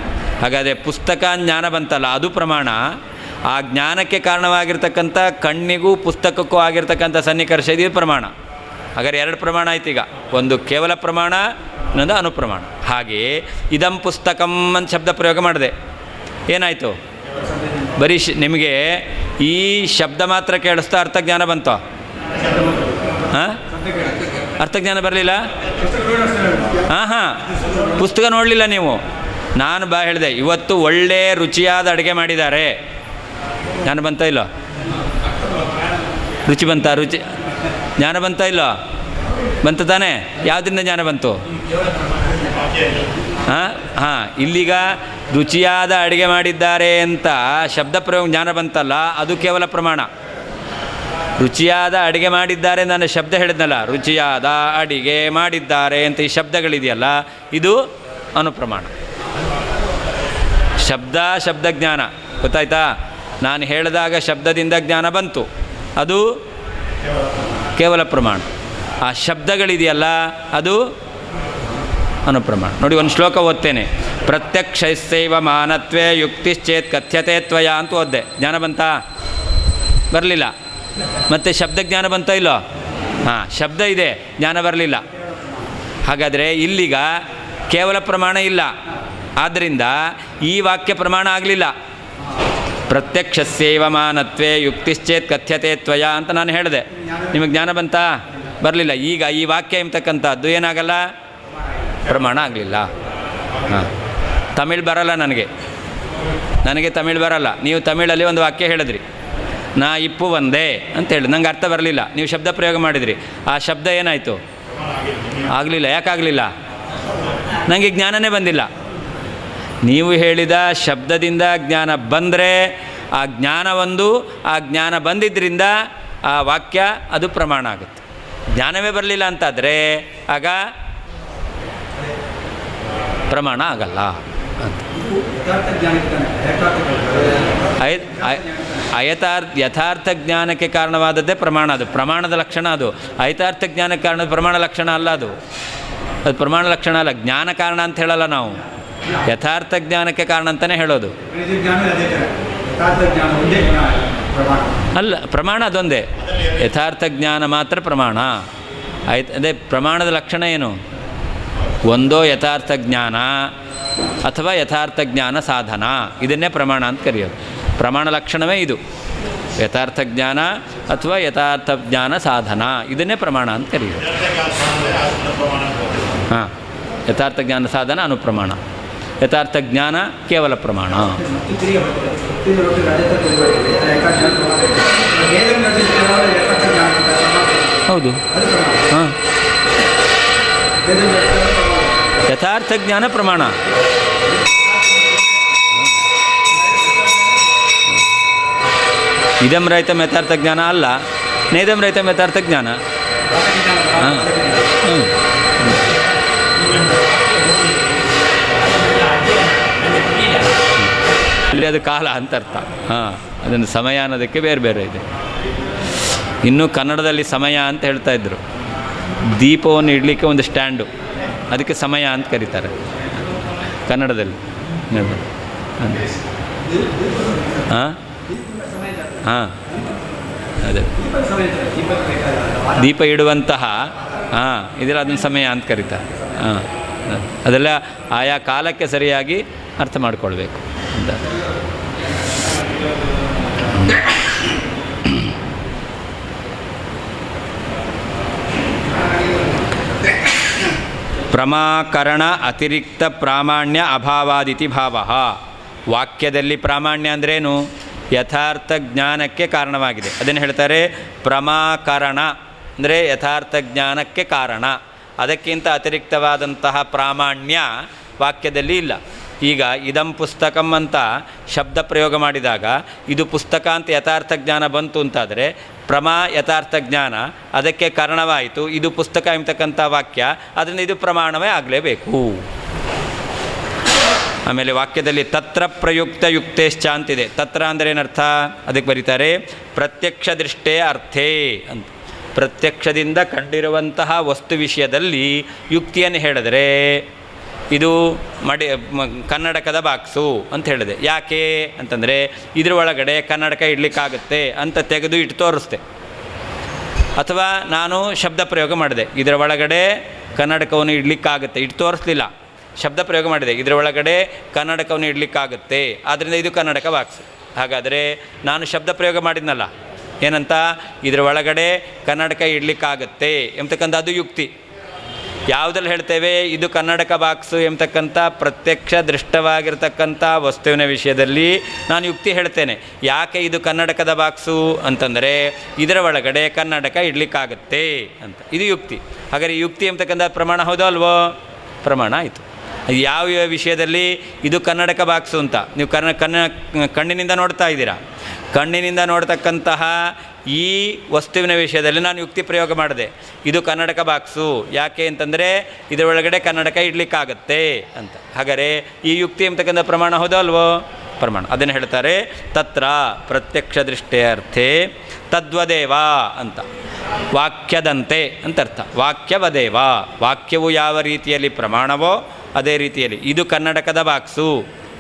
ಹಾಗಾದರೆ ಪುಸ್ತಕ ಜ್ಞಾನ ಬಂತಲ್ಲ, ಅದು ಪ್ರಮಾಣ. ಆ ಜ್ಞಾನಕ್ಕೆ ಕಾರಣವಾಗಿರ್ತಕ್ಕಂಥ ಕಣ್ಣಿಗೂ ಪುಸ್ತಕಕ್ಕೂ ಆಗಿರ್ತಕ್ಕಂಥ ಸನ್ನಿಕರ್ಷ ಇದು ಪ್ರಮಾಣ. ಹಾಗಾದರೆ ಎರಡು ಪ್ರಮಾಣ ಆಯ್ತು. ಈಗ ಒಂದು ಕೇವಲ ಪ್ರಮಾಣ, ಇನ್ನೊಂದು ಅನುಪ್ರಮಾಣ. ಹಾಗೆಯೇ ಇದಂ ಪುಸ್ತಕಂ ಅಂತ ಶಬ್ದ ಪ್ರಯೋಗ ಮಾಡಿದೆ, ಏನಾಯಿತು? ಬರೀ ನಿಮಗೆ ಈ ಶಬ್ದ ಮಾತ್ರ ಕೇಳಿಸ್ತಾ ಅರ್ಥಜ್ಞಾನ ಬಂತೋ? ಹಾಂ, ಅರ್ಥಜ್ಞಾನ ಬರಲಿಲ್ಲ. ಹಾಂ, ಪುಸ್ತಕ ನೋಡಲಿಲ್ಲ ನೀವು. ನಾನು ಹೇಳಿದೆ ಇವತ್ತು ಒಳ್ಳೆ ರುಚಿಯಾದ ಅಡುಗೆ ಮಾಡಿದ್ದಾರೆ, ಜ್ಞಾನ ಬಂತ ಇಲ್ಲೋ? ರುಚಿ ಬಂತ? ರುಚಿ ಜ್ಞಾನ ಬಂತ ಇಲ್ಲೋ? ಬಂತ ತಾನೇ? ಯಾವುದರಿಂದ ಜ್ಞಾನ ಬಂತು? ಹಾಂ, ಇಲ್ಲಿಗ ರುಚಿಯಾದ ಅಡುಗೆ ಮಾಡಿದ್ದಾರೆ ಅಂತ ಶಬ್ದ ಪ್ರಯೋಗ ಜ್ಞಾನ ಬಂತಲ್ಲ, ಅದು ಕೇವಲ ಪ್ರಮಾಣ. ರುಚಿಯಾದ ಅಡುಗೆ ಮಾಡಿದ್ದಾರೆ ನಾನು ಶಬ್ದ ಹೇಳಿದ್ನಲ್ಲ, ರುಚಿಯಾದ ಅಡಿಗೆ ಮಾಡಿದ್ದಾರೆ ಅಂತ ಈ ಶಬ್ದಗಳಿದೆಯಲ್ಲ, ಇದು ಅನುಪ್ರಮಾಣ. ಶಬ್ದ ಜ್ಞಾನ, ಗೊತ್ತಾಯ್ತಾ? ನಾನು ಹೇಳಿದಾಗ ಶಬ್ದದಿಂದ ಜ್ಞಾನ ಬಂತು, ಅದು ಕೇವಲ ಪ್ರಮಾಣ. ಆ ಶಬ್ದಗಳಿದೆಯಲ್ಲ, ಅದು ಅನುಪ್ರಮಾಣ. ನೋಡಿ, ಒಂದು ಶ್ಲೋಕ ಓದ್ತೇನೆ. ಪ್ರತ್ಯಕ್ಷೈಸೈವ ಮಾನತ್ವೇ ಯುಕ್ತಿಶ್ಚೇತ್ ಕಥ್ಯತೆ ತ್ವಯ ಅಂತ ಓದ್ದೆ. ಜ್ಞಾನ ಬಂತಾ? ಬರಲಿಲ್ಲ. ಮತ್ತು ಶಬ್ದ ಜ್ಞಾನ ಬಂತೋ ಇಲ್ಲೋ? ಹಾಂ, ಶಬ್ದ ಇದೆ, ಜ್ಞಾನ ಬರಲಿಲ್ಲ. ಹಾಗಾದರೆ ಇಲ್ಲಿಗ ಕೇವಲ ಪ್ರಮಾಣ ಇಲ್ಲ, ಆದ್ದರಿಂದ ಈ ವಾಕ್ಯ ಪ್ರಮಾಣ ಆಗಲಿಲ್ಲ. ಪ್ರತ್ಯಕ್ಷಸ್ಯೈವ ಮಾನತ್ವೇ ಯುಕ್ತಿಶ್ಚೇತ್ ಕಥ್ಯತೆ ತ್ವಯ ಅಂತ ನಾನು ಹೇಳಿದೆ. ನಿಮಗೆ ಜ್ಞಾನ ಬಂತಾ? ಬರಲಿಲ್ಲ. ಈಗ ಈ ವಾಕ್ಯ ಎಂಬತಕ್ಕಂಥದ್ದು ಏನಾಗಲ್ಲ? ಪ್ರಮಾಣ ಆಗಲಿಲ್ಲ. ಹಾಂ, ತಮಿಳ್ ಬರಲ್ಲ ನನಗೆ ತಮಿಳ್ ಬರಲ್ಲ. ನೀವು ತಮಿಳಲ್ಲಿ ಒಂದು ವಾಕ್ಯ ಹೇಳಿದ್ರಿ, ನಾ ಇಪ್ಪು ಒಂದೇ ಅಂತ ಹೇಳಿ, ನಂಗೆ ಅರ್ಥ ಬರಲಿಲ್ಲ. ನೀವು ಶಬ್ದ ಪ್ರಯೋಗ ಮಾಡಿದ್ರಿ, ಆ ಶಬ್ದ ಏನಾಯಿತು? ಆಗಲಿಲ್ಲ. ಯಾಕಾಗಲಿಲ್ಲ? ನನಗೆ ಜ್ಞಾನನೇ ಬಂದಿಲ್ಲ. ನೀವು ಹೇಳಿದ ಶಬ್ದದಿಂದ ಜ್ಞಾನ ಬಂದರೆ ಆ ಜ್ಞಾನ ಆ ಜ್ಞಾನ ಬಂದಿದ್ದರಿಂದ ಆ ವಾಕ್ಯ ಅದು ಪ್ರಮಾಣ ಆಗುತ್ತೆ. ಜ್ಞಾನವೇ ಬರಲಿಲ್ಲ ಅಂತಾದರೆ ಆಗ ಪ್ರಮಾಣ ಆಗಲ್ಲ ಅಂತ. ಯಥಾರ್ಥ ಜ್ಞಾನಕ್ಕೆ ಕಾರಣವಾದದ್ದೇ ಪ್ರಮಾಣ, ಅದು ಪ್ರಮಾಣದ ಲಕ್ಷಣ. ಅದು ಅಯಥಾರ್ಥ ಜ್ಞಾನಕ್ಕೆ ಕಾರಣದ ಪ್ರಮಾಣ ಲಕ್ಷಣ ಅಲ್ಲ. ಅದು ಪ್ರಮಾಣ ಲಕ್ಷಣ ಅಲ್ಲ, ಜ್ಞಾನ ಕಾರಣ ಅಂತ ಹೇಳಲ್ಲ ನಾವು, ಯಥಾರ್ಥ ಜ್ಞಾನಕ್ಕೆ ಕಾರಣ ಅಂತಲೇ ಹೇಳೋದು. ಅಲ್ಲ, ಪ್ರಮಾಣ ಅದೊಂದೇ, ಯಥಾರ್ಥ ಜ್ಞಾನ ಮಾತ್ರ ಪ್ರಮಾಣ. ಅದೇ ಪ್ರಮಾಣದ ಲಕ್ಷಣ ಏನು? ಒಂದೋ ಯಥಾರ್ಥ ಜ್ಞಾನ ಅಥವಾ ಯಥಾರ್ಥ ಜ್ಞಾನ ಸಾಧನ, ಇದನ್ನೇ ಪ್ರಮಾಣ ಅಂತ ಕರೆಯೋದು. ಪ್ರಮಾಣ ಲಕ್ಷಣವೇ ಇದು, ಯಥಾರ್ಥ ಜ್ಞಾನ ಅಥವಾ ಯಥಾರ್ಥ ಜ್ಞಾನ ಸಾಧನ, ಇದನ್ನೇ ಪ್ರಮಾಣ ಅಂತ ಕರೆಯೋದು. ಹಾಂ, ಯಥಾರ್ಥ ಜ್ಞಾನ ಸಾಧನ ಅನುಪ್ರಮಾಣ, ಯಥಾರ್ಥ ಜ್ಞಾನ ಕೇವಲ ಪ್ರಮಾಣ. ಹೌದು. ಹಾಂ, ಯಥಾರ್ಥ ಜ್ಞಾನ ಪ್ರಮಾಣ. ಇದಂ ರಹಿತಂ ಯಥಾರ್ಥ ಜ್ಞಾನ ಅಲ್ಲ, ನೇದಂ ರಹಿತಂ ಯಥಾರ್ಥ ಜ್ಞಾನ. ಹಾಂ ಇಲ್ಲಿ ಅದು ಕಾಲ ಅಂತ ಅರ್ಥ. ಹಾಂ, ಅದನ್ನು ಸಮಯ ಅನ್ನೋದಕ್ಕೆ ಬೇರೆ ಬೇರೆ ಇದೆ. ಇನ್ನೂ ಕನ್ನಡದಲ್ಲಿ ಸಮಯ ಅಂತ ಹೇಳ್ತಾ ಇದ್ದರು. ದೀಪವನ್ನು ಇಡಲಿಕ್ಕೆ ಒಂದು ಸ್ಟ್ಯಾಂಡು, ಅದಕ್ಕೆ ಸಮಯ ಅಂತ ಕರೀತಾರೆ ಕನ್ನಡದಲ್ಲಿ. ಹಾಂ ಹಾಂ ಅದೇ ದೀಪ ಇಡುವಂತಹ ಹಾಂ ಇದೆಲ್ಲ ಅದನ್ನು ಸಮಯ ಅಂತ ಕರೀತಾರೆ. ಹಾಂ, ಅದೆಲ್ಲ ಆಯಾ ಕಾಲಕ್ಕೆ ಸರಿಯಾಗಿ ಅರ್ಥ ಮಾಡಿಕೊಳ್ಬೇಕು ಅಂತ. ಪ್ರಮಾಕರಣ ಅತಿರಿಕ್ತ ಪ್ರಾಮಾಣ್ಯ ಅಭಾವಾದಿತಿ ಭಾವ. ವಾಕ್ಯದಲ್ಲಿ ಪ್ರಾಮಾಣ್ಯ ಅಂದ್ರೇನು? ಯಥಾರ್ಥ ಜ್ಞಾನಕ್ಕೆ ಕಾರಣವಾಗಿದೆ. ಅದನ್ನು ಹೇಳ್ತಾರೆ ಪ್ರಮಾಕರಣ ಅಂದರೆ ಯಥಾರ್ಥ ಜ್ಞಾನಕ್ಕೆ ಕಾರಣ. ಅದಕ್ಕಿಂತ ಅತಿರಿಕ್ತವಾದಂತಹ ಪ್ರಾಮಾಣ್ಯ ವಾಕ್ಯದಲ್ಲಿ ಇಲ್ಲ. ಈಗ ಇದಂ ಪುಸ್ತಕಂ ಅಂತ ಶಬ್ದ ಪ್ರಯೋಗ ಮಾಡಿದಾಗ ಇದು ಪುಸ್ತಕ ಅಂತ ಯಥಾರ್ಥ ಜ್ಞಾನ ಬಂತು ಅಂತಾದರೆ ಪ್ರಮಾ ಯಥಾರ್ಥ ಜ್ಞಾನ ಅದಕ್ಕೆ ಕಾರಣವಾಯಿತು. ಇದು ಪುಸ್ತಕ ಎಂಬತಕ್ಕಂಥ ವಾಕ್ಯ, ಅದರಿಂದ ಇದು ಪ್ರಮಾಣವೇ ಆಗಲೇಬೇಕು. ಆಮೇಲೆ ವಾಕ್ಯದಲ್ಲಿ ತತ್ರ ಪ್ರಯುಕ್ತ ಯುಕ್ತೇಶ್ಚ ಅಂತಿದೆ. ತತ್ರ ಅಂದರೆ ಏನರ್ಥ? ಅದಕ್ಕೆ ಬರೀತಾರೆ ಪ್ರತ್ಯಕ್ಷ ದೃಷ್ಟೇ ಅರ್ಥೇ ಅಂತ. ಪ್ರತ್ಯಕ್ಷದಿಂದ ಕಂಡಿರುವಂತಹ ವಸ್ತು ವಿಷಯದಲ್ಲಿ ಯುಕ್ತಿಯನ್ನು ಹೇಳಿದರೆ ಇದು ಕನ್ನಡಕದ ಬಾಕ್ಸು ಅಂತ ಹೇಳಿದೆ. ಯಾಕೆ ಅಂತಂದರೆ ಇದ್ರ ಒಳಗಡೆ ಕನ್ನಡಕ ಇಡಲಿಕ್ಕಾಗುತ್ತೆ ಅಂತ ತೆಗೆದು ಇಟ್ಟು ತೋರಿಸ್ದೆ. ಅಥವಾ ನಾನು ಶಬ್ದ ಪ್ರಯೋಗ ಮಾಡಿದೆ, ಇದರ ಒಳಗಡೆ ಕನ್ನಡಕವನ್ನು ಇಡಲಿಕ್ಕಾಗುತ್ತೆ, ಇಟ್ಟು ತೋರಿಸ್ಲಿಲ್ಲ, ಶಬ್ದ ಪ್ರಯೋಗ ಮಾಡಿದೆ, ಇದರ ಒಳಗಡೆ ಕನ್ನಡಕವನ್ನು ಇಡಲಿಕ್ಕಾಗುತ್ತೆ, ಆದ್ದರಿಂದ ಇದು ಕನ್ನಡಕ ಬಾಕ್ಸು. ಹಾಗಾದರೆ ನಾನು ಶಬ್ದ ಪ್ರಯೋಗ ಮಾಡಿದ್ನಲ್ಲ, ಏನಂತ? ಇದರ ಒಳಗಡೆ ಕನ್ನಡಕ ಇಡಲಿಕ್ಕಾಗತ್ತೆ ಎಂಬತಕ್ಕಂಥ ಅದು ಯುಕ್ತಿ. ಯಾವುದ್ರಲ್ಲಿ ಹೇಳ್ತೇವೆ ಇದು ಕನ್ನಡಕ ಬಾಕ್ಸು ಎಂಬತಕ್ಕಂಥ ಪ್ರತ್ಯಕ್ಷ ದೃಷ್ಟವಾಗಿರ್ತಕ್ಕಂಥ ವಸ್ತುವಿನ ವಿಷಯದಲ್ಲಿ ನಾನು ಯುಕ್ತಿ ಹೇಳ್ತೇನೆ. ಯಾಕೆ ಇದು ಕನ್ನಡಕದ ಬಾಕ್ಸು ಅಂತಂದರೆ ಇದರ ಒಳಗಡೆ ಕನ್ನಡಕ ಇಡಲಿಕ್ಕಾಗತ್ತೆ ಅಂತ, ಇದು ಯುಕ್ತಿ. ಹಾಗಾದರೆ ಯುಕ್ತಿ ಎಂಬತಕ್ಕಂಥ ಪ್ರಮಾಣ ಹೌದೋ ಅಲ್ವೋ? ಪ್ರಮಾಣ ಆಯಿತು. ಯಾವ ವಿಷಯದಲ್ಲಿ ಇದು ಕನ್ನಡಕ ಬಾಕ್ಸು ಅಂತ ನೀವು ಕಣ್ಣಿನಿಂದ ನೋಡ್ತಾ ಇದ್ದೀರಾ. ಕಣ್ಣಿನಿಂದ ನೋಡ್ತಕ್ಕಂತಹ ಈ ವಸ್ತುವಿನ ವಿಷಯದಲ್ಲಿ ನಾನು ಯುಕ್ತಿ ಪ್ರಯೋಗ ಮಾಡಿದೆ, ಇದು ಕನ್ನಡಕ ಬಾಕ್ಸು. ಯಾಕೆ ಅಂತಂದರೆ ಇದರೊಳಗಡೆ ಕನ್ನಡಕ ಇಡಲಿಕ್ಕಾಗತ್ತೆ ಅಂತ. ಹಾಗಾದರೆ ಈ ಯುಕ್ತಿ ಎಂಬತಕ್ಕಂಥ ಪ್ರಮಾಣ ಹೌದೋ ಅಲ್ವೋ? ಪ್ರಮಾಣ. ಅದನ್ನು ಹೇಳ್ತಾರೆ ತತ್ರ ಪ್ರತ್ಯಕ್ಷ ದೃಷ್ಟ್ಯರ್ಥೇ ತದ್ವದೇವ ಅಂತ. ವಾಕ್ಯದಂತೆ ಅಂತ ಅರ್ಥ. ವಾಕ್ಯವದೇವ, ವಾಕ್ಯವು ಯಾವ ರೀತಿಯಲ್ಲಿ ಪ್ರಮಾಣವೋ ಅದೇ ರೀತಿಯಲ್ಲಿ ಇದು ಕನ್ನಡಕದ ಬಾಕ್ಸು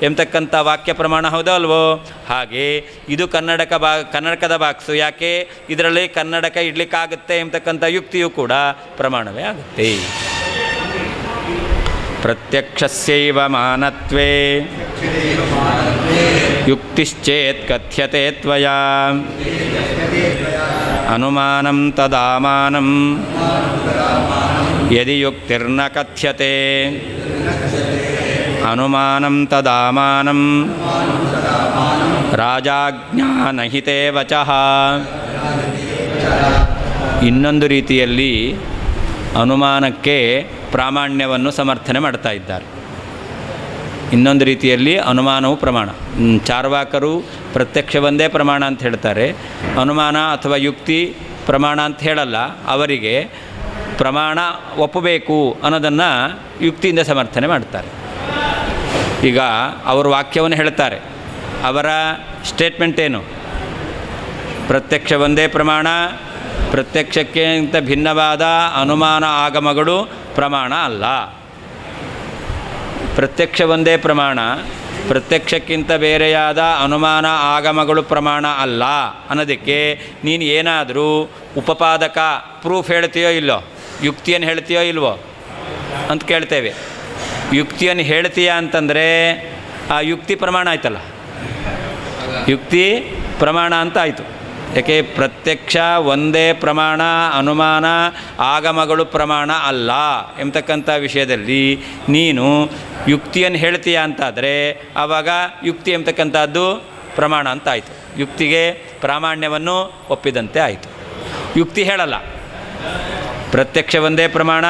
ಎಂಬತಕ್ಕಂಥ ವಾಕ್ಯ ಪ್ರಮಾಣ ಹೌದೋ ಅಲ್ವೋ? ಹಾಗೆ ಇದು ಕನ್ನಡಕದ ಬಾಕ್ಸು. ಯಾಕೆ? ಇದರಲ್ಲಿ ಕನ್ನಡಕ ಇಡಲಿಕ್ಕಾಗುತ್ತೆ ಎಂಬತಕ್ಕಂಥ ಯುಕ್ತಿಯು ಕೂಡ ಪ್ರಮಾಣವೇ ಆಗುತ್ತೆ. ಪ್ರತ್ಯಕ್ಷಸ್ಯೈವ ಮಾನತ್ವೇ ಯುಕ್ತಿಶ್ಚೇತ್ ಕಥ್ಯತೆ ತ್ವಯಾ ಅನುಮಾನಂ ತದಾಮಾನಂ ಯದಿ ಯುಕ್ತಿರ್ನ ಕಥ್ಯತೆ ಅನುಮಾನಂ ತದಾಮಾನಂ ರಾಜಾಜ್ಞಾನಹಿತೇ ವಚಃ. ಇನ್ನೊಂದು ರೀತಿಯಲ್ಲಿ ಅನುಮಾನಕ್ಕೆ ಪ್ರಾಮಾಣ್ಯವನ್ನು ಸಮರ್ಥನೆ ಮಾಡ್ತಾ ಇದ್ದಾರೆ. ಇನ್ನೊಂದು ರೀತಿಯಲ್ಲಿ ಅನುಮಾನವು ಪ್ರಮಾಣ. ಚಾರ್ವಾಕರು ಪ್ರತ್ಯಕ್ಷ ಒಂದೇ ಪ್ರಮಾಣ ಅಂತ ಹೇಳ್ತಾರೆ, ಅನುಮಾನ ಅಥವಾ ಯುಕ್ತಿ ಪ್ರಮಾಣ ಅಂತ ಹೇಳಲ್ಲ. ಅವರಿಗೆ ಪ್ರಮಾಣ ಒಪ್ಪಬೇಕು ಅನ್ನೋದನ್ನು ಯುಕ್ತಿಯಿಂದ ಸಮರ್ಥನೆ ಮಾಡ್ತಾರೆ. ಈಗ ಅವರು ವಾಕ್ಯವನ್ನು ಹೇಳ್ತಾರೆ, ಅವರ ಸ್ಟೇಟ್ಮೆಂಟ್ ಏನು? ಪ್ರತ್ಯಕ್ಷ ಒಂದೇ ಪ್ರಮಾಣ, ಪ್ರತ್ಯಕ್ಷಕ್ಕಿಂತ ಭಿನ್ನವಾದ ಅನುಮಾನ ಆಗಮಗಳು ಪ್ರಮಾಣ ಅಲ್ಲ. ಪ್ರತ್ಯಕ್ಷ ಒಂದೇ ಪ್ರಮಾಣ, ಪ್ರತ್ಯಕ್ಷಕ್ಕಿಂತ ಬೇರೆಯಾದ ಅನುಮಾನ ಆಗಮಗಳು ಪ್ರಮಾಣ ಅಲ್ಲ ಅನ್ನೋದಕ್ಕೆ ನೀನು ಏನಾದರೂ ಉಪಪಾದಕ ಪ್ರೂಫ್ ಹೇಳ್ತೀಯೋ ಇಲ್ಲೋ, ಯುಕ್ತಿಯನ್ನು ಹೇಳ್ತೀಯೋ ಇಲ್ವೋ ಅಂತ ಕೇಳ್ತೇವೆ. ಯುಕ್ತಿಯನ್ನು ಹೇಳ್ತೀಯ ಅಂತಂದರೆ ಆ ಯುಕ್ತಿ ಪ್ರಮಾಣ ಆಯ್ತಲ್ಲ, ಯುಕ್ತಿ ಪ್ರಮಾಣ ಅಂತ ಆಯಿತು. ಯಾಕೆ? ಪ್ರತ್ಯಕ್ಷ ಒಂದೇ ಪ್ರಮಾಣ, ಅನುಮಾನ ಆಗಮಗಳು ಪ್ರಮಾಣ ಅಲ್ಲ ಎಂಬತಕ್ಕಂಥ ವಿಷಯದಲ್ಲಿ ನೀನು ಯುಕ್ತಿಯನ್ನು ಹೇಳ್ತೀಯ ಅಂತಾದರೆ ಆವಾಗ ಯುಕ್ತಿ ಎಂಬತಕ್ಕಂಥದ್ದು ಪ್ರಮಾಣ ಅಂತ ಆಯಿತು. ಯುಕ್ತಿಗೆ ಪ್ರಾಮಾಣ್ಯವನ್ನು ಒಪ್ಪಿದಂತೆ ಆಯಿತು. ಯುಕ್ತಿ ಹೇಳಲ್ಲ ಪ್ರತ್ಯಕ್ಷ ಒಂದೇ ಪ್ರಮಾಣ,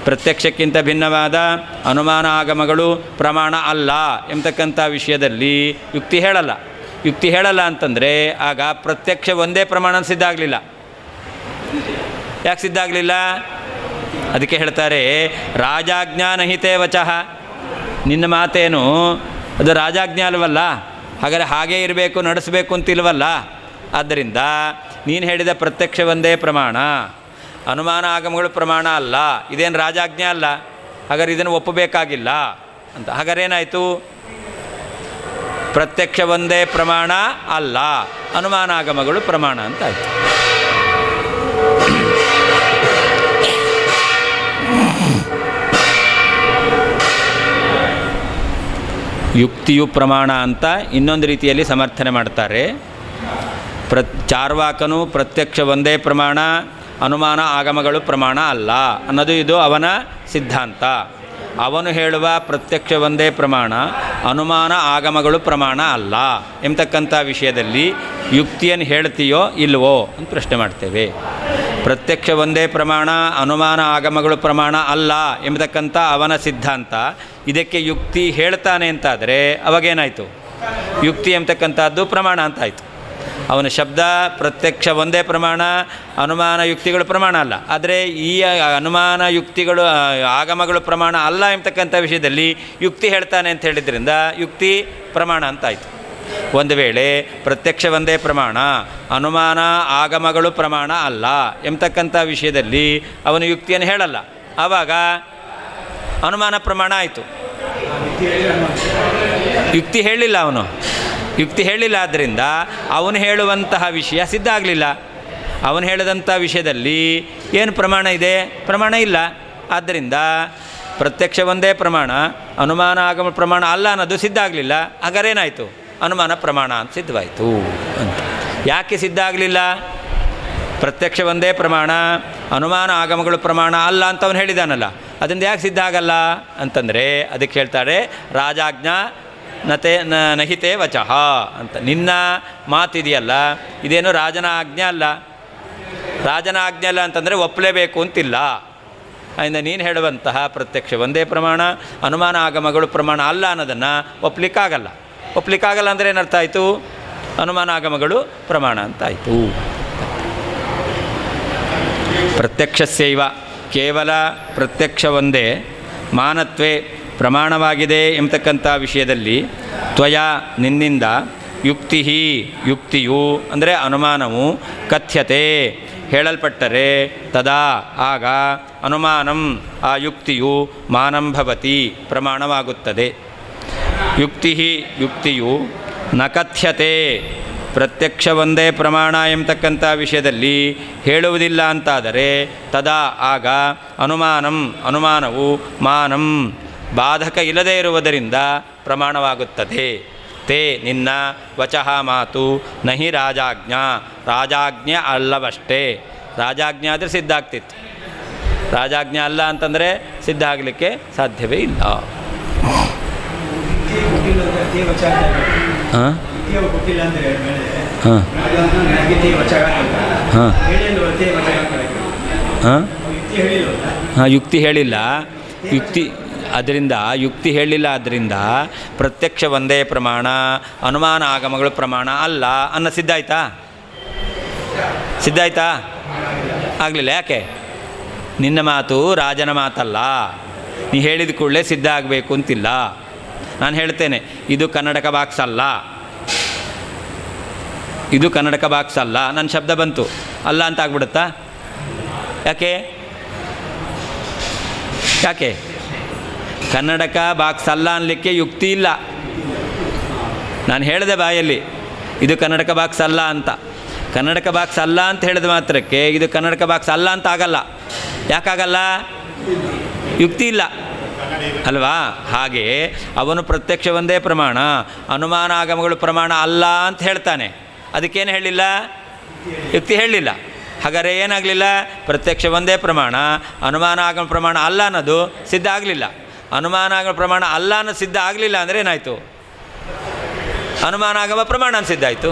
ಪ್ರತ್ಯಕ್ಷಕ್ಕಿಂತ ಭಿನ್ನವಾದ ಅನುಮಾನ ಆಗಮಗಳು ಪ್ರಮಾಣ ಅಲ್ಲ ಎಂಬತಕ್ಕಂಥ ವಿಷಯದಲ್ಲಿ ಯುಕ್ತಿ ಹೇಳಲ್ಲ. ಯುಕ್ತಿ ಹೇಳಲ್ಲ ಅಂತಂದರೆ ಆಗ ಪ್ರತ್ಯಕ್ಷ ಒಂದೇ ಪ್ರಮಾಣ ಸಿದ್ಧ ಆಗಲಿಲ್ಲ. ಯಾಕೆ ಸಿದ್ಧ ಆಗಲಿಲ್ಲ? ಅದಕ್ಕೆ ಹೇಳ್ತಾರೆ ರಾಜಾಜ್ಞಾನಹಿತೇ ವಚಃ. ನಿನ್ನ ಮಾತೇನು ಅದು ರಾಜಾಜ್ಞೆ ಅಲ್ವಲ್ಲ, ಹಾಗಾದರೆ ಹಾಗೇ ಇರಬೇಕು ನಡೆಸಬೇಕು ಅಂತಿಲ್ವಲ್ಲ. ಆದ್ದರಿಂದ ನೀನು ಹೇಳಿದ ಪ್ರತ್ಯಕ್ಷ ಒಂದೇ ಪ್ರಮಾಣ, ಅನುಮಾನ ಆಗಮಗಳು ಪ್ರಮಾಣ ಅಲ್ಲ, ಇದೇನು ರಾಜಾಜ್ಞೆ ಅಲ್ಲ, ಹಾಗಾದ್ರೆ ಇದನ್ನು ಒಪ್ಪಬೇಕಾಗಿಲ್ಲ ಅಂತ. ಹಾಗಾದ್ರೆ ಏನಾಯಿತು? ಪ್ರತ್ಯಕ್ಷ ಒಂದೇ ಪ್ರಮಾಣ ಅಲ್ಲ, ಅನುಮಾನ ಆಗಮಗಳು ಪ್ರಮಾಣ ಅಂತ ಆಯಿತು. ಯುಕ್ತಿಯು ಪ್ರಮಾಣ ಅಂತ ಇನ್ನೊಂದು ರೀತಿಯಲ್ಲಿ ಸಮರ್ಥನೆ ಮಾಡ್ತಾರೆ. ಚಾರ್ವಾಕನು ಪ್ರತ್ಯಕ್ಷ ಒಂದೇ ಪ್ರಮಾಣ, ಅನುಮಾನ ಆಗಮಗಳು ಪ್ರಮಾಣ ಅಲ್ಲ ಅನ್ನೋದು ಇದು ಅವನ ಸಿದ್ಧಾಂತ. ಅವನು ಹೇಳುವ ಪ್ರತ್ಯಕ್ಷ ಒಂದೇ ಪ್ರಮಾಣ, ಅನುಮಾನ ಆಗಮಗಳು ಪ್ರಮಾಣ ಅಲ್ಲ ಎಂಬತಕ್ಕಂಥ ವಿಷಯದಲ್ಲಿ ಯುಕ್ತಿಯನ್ನು ಹೇಳ್ತೀಯೋ ಇಲ್ವೋ ಅಂತ ಪ್ರಶ್ನೆ ಮಾಡ್ತೇವೆ. ಪ್ರತ್ಯಕ್ಷ ಒಂದೇ ಪ್ರಮಾಣ, ಅನುಮಾನ ಆಗಮಗಳು ಪ್ರಮಾಣ ಅಲ್ಲ ಎಂಬತಕ್ಕಂಥ ಅವನ ಸಿದ್ಧಾಂತ. ಇದಕ್ಕೆ ಯುಕ್ತಿ ಹೇಳ್ತಾನೆ ಅಂತಾದರೆ ಅವಾಗೇನಾಯಿತು? ಯುಕ್ತಿ ಎಂಬತಕ್ಕಂಥದ್ದು ಪ್ರಮಾಣ ಅಂತಾಯಿತು. ಅವನ ಶಬ್ದ ಪ್ರತ್ಯಕ್ಷ ಒಂದೇ ಪ್ರಮಾಣ, ಅನುಮಾನ ಯುಕ್ತಿಗಳು ಪ್ರಮಾಣ ಅಲ್ಲ. ಆದರೆ ಈ ಅನುಮಾನ ಯುಕ್ತಿಗಳು ಆಗಮಗಳು ಪ್ರಮಾಣ ಅಲ್ಲ ಎಂಬತಕ್ಕಂಥ ವಿಷಯದಲ್ಲಿ ಯುಕ್ತಿ ಹೇಳ್ತಾನೆ ಅಂತ ಹೇಳಿದ್ರಿಂದ ಯುಕ್ತಿ ಪ್ರಮಾಣ ಅಂತಾಯಿತು. ಒಂದು ವೇಳೆ ಪ್ರತ್ಯಕ್ಷ ಒಂದೇ ಪ್ರಮಾಣ, ಅನುಮಾನ ಆಗಮಗಳು ಪ್ರಮಾಣ ಅಲ್ಲ ಎಂಬತಕ್ಕಂಥ ವಿಷಯದಲ್ಲಿ ಅವನು ಯುಕ್ತಿಯನ್ನು ಹೇಳಲ್ಲ, ಆವಾಗ ಅನುಮಾನ ಪ್ರಮಾಣ ಆಯಿತು. ಯುಕ್ತಿ ಹೇಳಿಲ್ಲ, ಅವನು ಯುಕ್ತಿ ಹೇಳಿಲ್ಲ. ಆದ್ದರಿಂದ ಅವನು ಹೇಳುವಂತಹ ವಿಷಯ ಸಿದ್ಧ ಆಗಲಿಲ್ಲ. ಅವನು ಹೇಳಿದಂಥ ವಿಷಯದಲ್ಲಿ ಏನು ಪ್ರಮಾಣ ಇದೆ? ಪ್ರಮಾಣ ಇಲ್ಲ. ಆದ್ದರಿಂದ ಪ್ರತ್ಯಕ್ಷ ಒಂದೇ ಪ್ರಮಾಣ, ಅನುಮಾನ ಆಗಮ ಪ್ರಮಾಣ ಅಲ್ಲ ಅನ್ನೋದು ಸಿದ್ಧ ಆಗಲಿಲ್ಲ. ಹಾಗಾದ್ರೆ ಏನಾಯಿತು? ಅನುಮಾನ ಪ್ರಮಾಣ ಅಂತ ಸಿದ್ಧವಾಯಿತು ಅಂತ. ಯಾಕೆ ಸಿದ್ಧ ಆಗಲಿಲ್ಲ? ಪ್ರತ್ಯಕ್ಷ ಒಂದೇ ಪ್ರಮಾಣ, ಅನುಮಾನ ಆಗಮಗಳು ಪ್ರಮಾಣ ಅಲ್ಲ ಅಂತ ಅವನು ಹೇಳಿದಾನಲ್ಲ, ಅದರಿಂದ ಯಾಕೆ ಸಿದ್ಧ ಆಗಲ್ಲ ಅಂತಂದರೆ ಅದಕ್ಕೆ ಹೇಳ್ತಾರೆ ರಾಜಾಜ್ಞಾ ನಹಿತೇ ವಚಃ ಅಂತ. ನಿನ್ನ ಮಾತಿದೆಯಲ್ಲ, ಇದೇನು ರಾಜನ ಆಜ್ಞೆ ಅಲ್ಲ. ರಾಜನ ಆಜ್ಞೆ ಅಲ್ಲ ಅಂತಂದರೆ ಒಪ್ಪಲೇಬೇಕು ಅಂತಿಲ್ಲ. ಅದರಿಂದ ನೀನು ಹೇಳುವಂತಹ ಪ್ರತ್ಯಕ್ಷ ಒಂದೇ ಪ್ರಮಾಣ, ಅನುಮಾನ ಆಗಮಗಳು ಪ್ರಮಾಣ ಅಲ್ಲ ಅನ್ನೋದನ್ನು ಒಪ್ಪಲಿಕ್ಕಾಗಲ್ಲ. ಒಪ್ಪಲಿಕ್ಕಾಗಲ್ಲ ಅಂದರೆ ಏನರ್ಥ ಆಯಿತು? ಅನುಮಾನ ಆಗಮಗಳು ಪ್ರಮಾಣ ಅಂತಾಯಿತು. ಪ್ರತ್ಯಕ್ಷಸ್ಯೈವ, ಕೇವಲ ಪ್ರತ್ಯಕ್ಷ ಒಂದೇ ಮಾನತ್ವೇ ಪ್ರಮಾಣವಾಗಿದೆ ಎಂಬತಕ್ಕಂಥ ವಿಷಯದಲ್ಲಿ ತ್ವಯ ನಿನ್ನಿಂದ ಯುಕ್ತಿ, ಯುಕ್ತಿಯು ಅಂದರೆ ಅನುಮಾನವು ಕಥ್ಯತೆ ಹೇಳಲ್ಪಟ್ಟರೆ ತದಾ ಆಗ ಅನುಮಾನಂ ಆ ಯುಕ್ತಿಯು ಮಾನಂ ಭವತಿ ಪ್ರಮಾಣವಾಗುತ್ತದೆ. ಯುಕ್ತಿ ಯುಕ್ತಿಯು ನ ಕಥ್ಯತೆ ಪ್ರತ್ಯಕ್ಷ ಒಂದೇ ಪ್ರಮಾಣ ಎಂಬತಕ್ಕಂಥ ವಿಷಯದಲ್ಲಿ ಹೇಳುವುದಿಲ್ಲ ಅಂತಾದರೆ ತದಾ ಆಗ ಅನುಮಾನಂ ಅನುಮಾನವು ಮಾನಂ ಬಾಧಕ ಇಲ್ಲದೇ ಇರುವುದರಿಂದ ಪ್ರಮಾಣವಾಗುತ್ತದೆ. ತೇ ನಿನ್ನ ವಚಃ ಮಾತು ನಹಿ ರಾಜಾಜ್ಞಾ, ರಾಜಾಜ್ಞೆ ಅಲ್ಲವಷ್ಟೇ. ರಾಜಾಜ್ಞೆ ಆದರೆ ಸಿದ್ಧ ಆಗ್ತಿತ್ತು, ರಾಜಾಜ್ಞೆ ಅಲ್ಲ ಅಂತಂದರೆ ಸಿದ್ಧ ಆಗಲಿಕ್ಕೆ ಸಾಧ್ಯವೇ ಇಲ್ಲ. ಹಾಂ ಹಾಂ ಯುಕ್ತಿ ಹೇಳಿಲ್ಲ. ಯುಕ್ತಿ ಹೇಳಿಲ್ಲ. ಅದರಿಂದ ಪ್ರತ್ಯಕ್ಷ ಒಂದೇ ಪ್ರಮಾಣ, ಅನುಮಾನ ಆಗಮಗಳು ಪ್ರಮಾಣ ಅಲ್ಲ ಅನ್ನೋ ಸಿದ್ಧ ಆಯ್ತಾ? ಸಿದ್ಧ ಆಯ್ತಾ? ಆಗಲಿಲ್ಲ. ಯಾಕೆ? ನಿನ್ನ ಮಾತು ರಾಜನ ಮಾತಲ್ಲ. ನೀ ಹೇಳಿದ ಕೂಡಲೇ ಸಿದ್ಧ ಆಗಬೇಕು ಅಂತಿಲ್ಲ. ನಾನು ಹೇಳ್ತೇನೆ ಇದು ಕನ್ನಡಕ ಬಾಕ್ಸ್ ಅಲ್ಲ, ಇದು ಕನ್ನಡಕ ಬಾಕ್ಸ್ ಅಲ್ಲ, ನನ್ನ ಶಬ್ದ ಬಂತು ಅಲ್ಲ ಅಂತ ಆಗ್ಬಿಡುತ್ತಾ? ಯಾಕೆ? ಯಾಕೆ? ಕನ್ನಡಕ ಬಾಕ್ಸ್ ಅಲ್ಲ ಅನ್ನಲಿಕ್ಕೆ ಯುಕ್ತಿ ಇಲ್ಲ. ನಾನು ಹೇಳಿದೆ ಬಾಯಲ್ಲಿ ಇದು ಕನ್ನಡಕ ಬಾಕ್ಸ್ ಅಲ್ಲ ಅಂತ. ಕನ್ನಡಕ ಬಾಕ್ಸ್ ಅಲ್ಲ ಅಂತ ಹೇಳಿದ ಮಾತ್ರಕ್ಕೆ ಇದು ಕನ್ನಡಕ ಬಾಕ್ಸ್ ಅಲ್ಲ ಅಂತ ಆಗಲ್ಲ. ಯಾಕಾಗಲ್ಲ? ಯುಕ್ತಿ ಇಲ್ಲ ಅಲ್ವಾ? ಹಾಗೆ ಅವನು ಪ್ರತ್ಯಕ್ಷ ಒಂದೇ ಪ್ರಮಾಣ, ಅನುಮಾನ ಆಗಮಗಳು ಪ್ರಮಾಣ ಅಲ್ಲ ಅಂತ ಹೇಳ್ತಾನೆ. ಅದಕ್ಕೇನು ಹೇಳಿಲ್ಲ? ಯುಕ್ತಿ ಹೇಳಲಿಲ್ಲ. ಹಾಗಾದರೆ ಏನಾಗಲಿಲ್ಲ? ಪ್ರತ್ಯಕ್ಷ ಒಂದೇ ಪ್ರಮಾಣ, ಅನುಮಾನ ಆಗಮ ಪ್ರಮಾಣ ಅಲ್ಲ ಅನ್ನೋದು ಸಿದ್ಧ ಆಗಲಿಲ್ಲ. ಅನುಮಾನ ಆಗಮ ಪ್ರಮಾಣ ಅಲ್ಲ ಅನ್ನೋದು ಸಿದ್ಧ ಆಗಲಿಲ್ಲ ಅಂದರೆ ಏನಾಯಿತು? ಅನುಮಾನ ಆಗಮ ಪ್ರಮಾಣ ಸಿದ್ಧ ಆಯಿತು.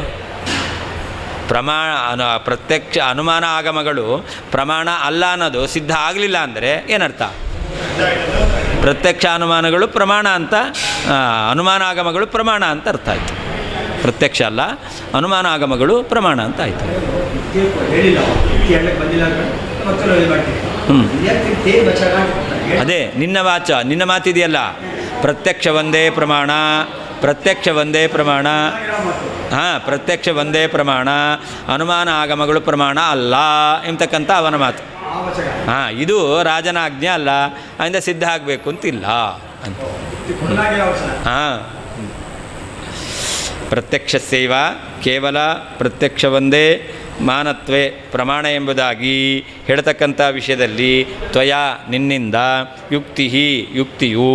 ಪ್ರತ್ಯಕ್ಷ ಅನುಮಾನ ಆಗಮಗಳು ಪ್ರಮಾಣ ಅಲ್ಲ ಅನ್ನೋದು ಸಿದ್ಧ ಆಗಲಿಲ್ಲ ಅಂದರೆ ಏನರ್ಥ? ಪ್ರತ್ಯಕ್ಷ ಅನುಮಾನಗಳು ಪ್ರಮಾಣ ಅಂತ, ಅನುಮಾನ ಆಗಮಗಳು ಪ್ರಮಾಣ ಅಂತ ಅರ್ಥ ಆಯಿತು. ಪ್ರತ್ಯಕ್ಷ ಅಲ್ಲ, ಅನುಮಾನ ಆಗಮಗಳು ಪ್ರಮಾಣ ಅಂತ ಆಯಿತು. ಅದೇ ನಿನ್ನ ವಾಚ, ನಿನ್ನ ಮಾತಿದೆಯಲ್ಲ, ಪ್ರತ್ಯಕ್ಷ ಒಂದೇ ಪ್ರಮಾಣ, ಪ್ರತ್ಯಕ್ಷ ಒಂದೇ ಪ್ರಮಾಣ. ಹಾಂ, ಪ್ರತ್ಯಕ್ಷ ಒಂದೇ ಪ್ರಮಾಣ, ಅನುಮಾನ ಆಗಮಗಳು ಪ್ರಮಾಣ ಅಲ್ಲ ಎಂಬತಕ್ಕಂಥ ಅವನ ಮಾತು. ಹಾಂ, ಇದು ರಾಜನ ಆಜ್ಞೆ ಅಲ್ಲ, ಅದರಿಂದ ಸಿದ್ಧ ಆಗಬೇಕು ಅಂತಿಲ್ಲ ಅಂತ. ಹಾಂ, ಪ್ರತ್ಯಕ್ಷಸ್ಯೈವ ಕೇವಲ ಪ್ರತ್ಯಕ್ಷ ಒಂದೇ ಮಾನತ್ವೇ ಪ್ರಮಾಣ ಎಂಬುದಾಗಿ ಹೇಳ್ತಕ್ಕಂಥ ವಿಷಯದಲ್ಲಿ ತ್ವಯ ನಿನ್ನಿಂದ ಯುಕ್ತಿಯು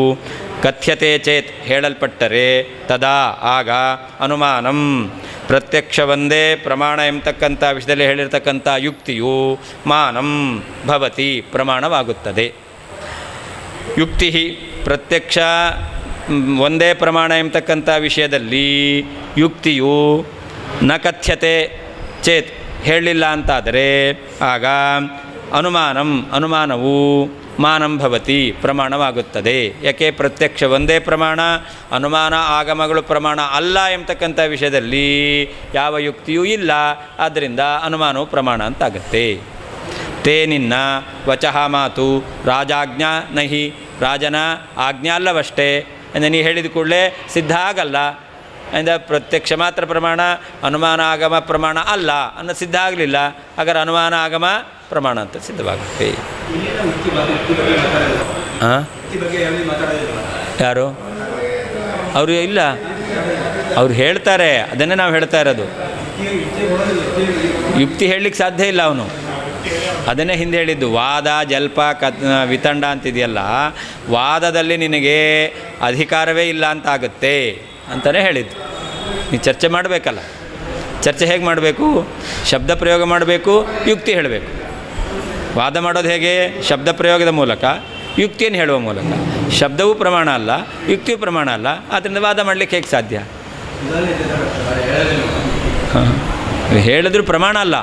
ಕಥ್ಯತೆ ಚೇತ್ ಹೇಳಲ್ಪಟ್ಟರೆ ತದಾ ಆಗ ಅನುಮಾನಂ ಪ್ರತ್ಯಕ್ಷ ಒಂದೇ ಪ್ರಮಾಣ ಎಂಬತಕ್ಕಂಥ ವಿಷಯದಲ್ಲಿ ಹೇಳಿರ್ತಕ್ಕಂಥ ಯುಕ್ತಿಯು ಮಾನಂ ಭವತಿ ಪ್ರಮಾಣವಾಗುತ್ತದೆ. ಯುಕ್ತಿ ಪ್ರತ್ಯಕ್ಷ ಒಂದೇ ಪ್ರಮಾಣ ಎಂಬತಕ್ಕಂಥ ವಿಷಯದಲ್ಲಿ ಯುಕ್ತಿಯು ನ ಕಥ್ಯತೆ ಚೇತ್ ಹೇಳಲಿಲ್ಲ ಅಂತಾದರೆ ಆಗ ಅನುಮಾನವು ಮಾನಂ ಭವತಿ ಪ್ರಮಾಣವಾಗುತ್ತದೆ. ಯಾಕೆ? ಪ್ರತ್ಯಕ್ಷ ಒಂದೇ ಪ್ರಮಾಣ, ಅನುಮಾನ ಆಗಮಗಳು ಪ್ರಮಾಣ ಅಲ್ಲ ಎಂಬತಕ್ಕಂಥ ವಿಷಯದಲ್ಲಿ ಯಾವ ಯುಕ್ತಿಯೂ ಇಲ್ಲ, ಆದ್ದರಿಂದ ಅನುಮಾನವು ಪ್ರಮಾಣ ಅಂತಾಗತ್ತೆ. ತೇ ನಿನ್ನ ವಚಃ ಮಾತು ರಾಜಾಜ್ಞಾ ನಹಿ, ರಾಜನ ಆಜ್ಞಾ ಅಲ್ಲವಷ್ಟೇ ಅಂದರೆ ನೀ ಹೇಳಿದ ಕೂಡಲೇ ಸಿದ್ಧ ಆಗಲ್ಲ. ಅಂದರೆ ಪ್ರತ್ಯಕ್ಷ ಮಾತ್ರ ಪ್ರಮಾಣ, ಅನುಮಾನ ಆಗಮ ಪ್ರಮಾಣ ಅಲ್ಲ ಅನ್ನೋ ಸಿದ್ಧ ಆಗಲಿಲ್ಲ, ಹಾಗಾದ್ರೆ ಅನುಮಾನ ಆಗಮ ಪ್ರಮಾಣ ಅಂತ ಸಿದ್ಧವಾಗುತ್ತೆ. ಹಾಂ, ಯಾರು ಅವರು ಇಲ್ಲ, ಅವ್ರು ಹೇಳ್ತಾರೆ, ಅದನ್ನೇ ನಾವು ಹೇಳ್ತಾ ಇರೋದು. ಯುಕ್ತಿ ಹೇಳಲಿಕ್ಕೆ ಸಾಧ್ಯ ಇಲ್ಲ ಅವನು, ಅದನ್ನೇ ಹಿಂದೆ ಹೇಳಿದ್ದು. ವಾದ ಜಲ್ಪ ವಿತಂಡ ಅಂತಿದೆಯಲ್ಲ, ವಾದದಲ್ಲಿ ನಿನಗೆ ಅಧಿಕಾರವೇ ಇಲ್ಲ ಅಂತಾಗುತ್ತೆ ಅಂತಲೇ ಹೇಳಿದ್ದು. ನೀ ಚರ್ಚೆ ಮಾಡಬೇಕಲ್ಲ, ಚರ್ಚೆ ಹೇಗೆ ಮಾಡಬೇಕು? ಶಬ್ದ ಪ್ರಯೋಗ ಮಾಡಬೇಕು, ಯುಕ್ತಿ ಹೇಳಬೇಕು. ವಾದ ಮಾಡೋದು ಹೇಗೆ? ಶಬ್ದ ಪ್ರಯೋಗದ ಮೂಲಕ, ಯುಕ್ತಿಯನ್ನು ಹೇಳುವ ಮೂಲಕ. ಶಬ್ದವೂ ಪ್ರಮಾಣ ಅಲ್ಲ, ಯುಕ್ತಿಯೂ ಪ್ರಮಾಣ ಅಲ್ಲ, ಆದ್ದರಿಂದ ವಾದ ಮಾಡಲಿಕ್ಕೆ ಹೇಗೆ ಸಾಧ್ಯ? ಹಾಂ, ಹೇಳಿದ್ರು ಪ್ರಮಾಣ ಅಲ್ಲ.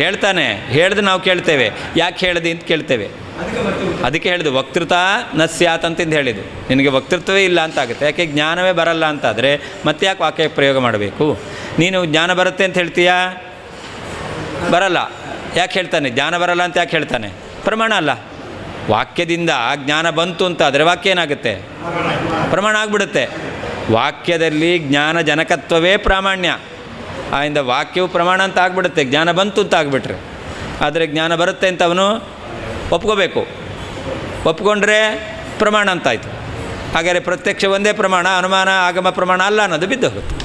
ಹೇಳ್ತಾನೆ, ಹೇಳಿದ್ರೆ ನಾವು ಕೇಳ್ತೇವೆ, ಯಾಕೆ ಹೇಳಿದೆ ಅಂತ ಕೇಳ್ತೇವೆ. ಅದಕ್ಕೆ ಹೇಳಿದ್ದು ವಕ್ತೃತ ನ ಸ್ಯಾತ್ ಅಂತಂದು ಹೇಳಿದ್ದು. ನಿನಗೆ ವಕ್ತೃತ್ವವೇ ಇಲ್ಲ ಅಂತಾಗುತ್ತೆ, ಯಾಕೆ? ಜ್ಞಾನವೇ ಬರಲ್ಲ ಅಂತಾದರೆ ಮತ್ತೆ ಯಾಕೆ ವಾಕ್ಯ ಪ್ರಯೋಗ ಮಾಡಬೇಕು? ನೀನು ಜ್ಞಾನ ಬರುತ್ತೆ ಅಂತ ಹೇಳ್ತೀಯಾ? ಬರಲ್ಲ, ಯಾಕೆ ಹೇಳ್ತಾನೆ? ಜ್ಞಾನ ಬರಲ್ಲ ಅಂತ ಯಾಕೆ ಹೇಳ್ತಾನೆ? ಪ್ರಮಾಣ ಅಲ್ಲ. ವಾಕ್ಯದಿಂದ ಜ್ಞಾನ ಬಂತು ಅಂತಾದರೆ ವಾಕ್ಯ ಏನಾಗುತ್ತೆ? ಪ್ರಮಾಣ ಆಗಿಬಿಡುತ್ತೆ. ವಾಕ್ಯದಲ್ಲಿ ಜ್ಞಾನ ಜನಕತ್ವವೇ ಪ್ರಾಮಾಣ್ಯ, ಆದ್ದರಿಂದ ವಾಕ್ಯವು ಪ್ರಮಾಣ ಅಂತ ಆಗಿಬಿಡುತ್ತೆ, ಜ್ಞಾನ ಬಂತು ಅಂತ ಆಗಿಬಿಟ್ರೆ. ಆದರೆ ಜ್ಞಾನ ಬರುತ್ತೆ ಅಂತ ಅವನು ಒಪ್ಕೋಬೇಕು, ಒಪ್ಕೊಂಡ್ರೆ ಪ್ರಮಾಣ ಅಂತಾಯಿತು. ಹಾಗಾದರೆ ಪ್ರತ್ಯಕ್ಷ ಒಂದೇ ಪ್ರಮಾಣ, ಅನುಮಾನ ಆಗಮ ಪ್ರಮಾಣ ಅಲ್ಲ ಅನ್ನೋದು ಬಿದ್ದು ಹೋಗುತ್ತೆ.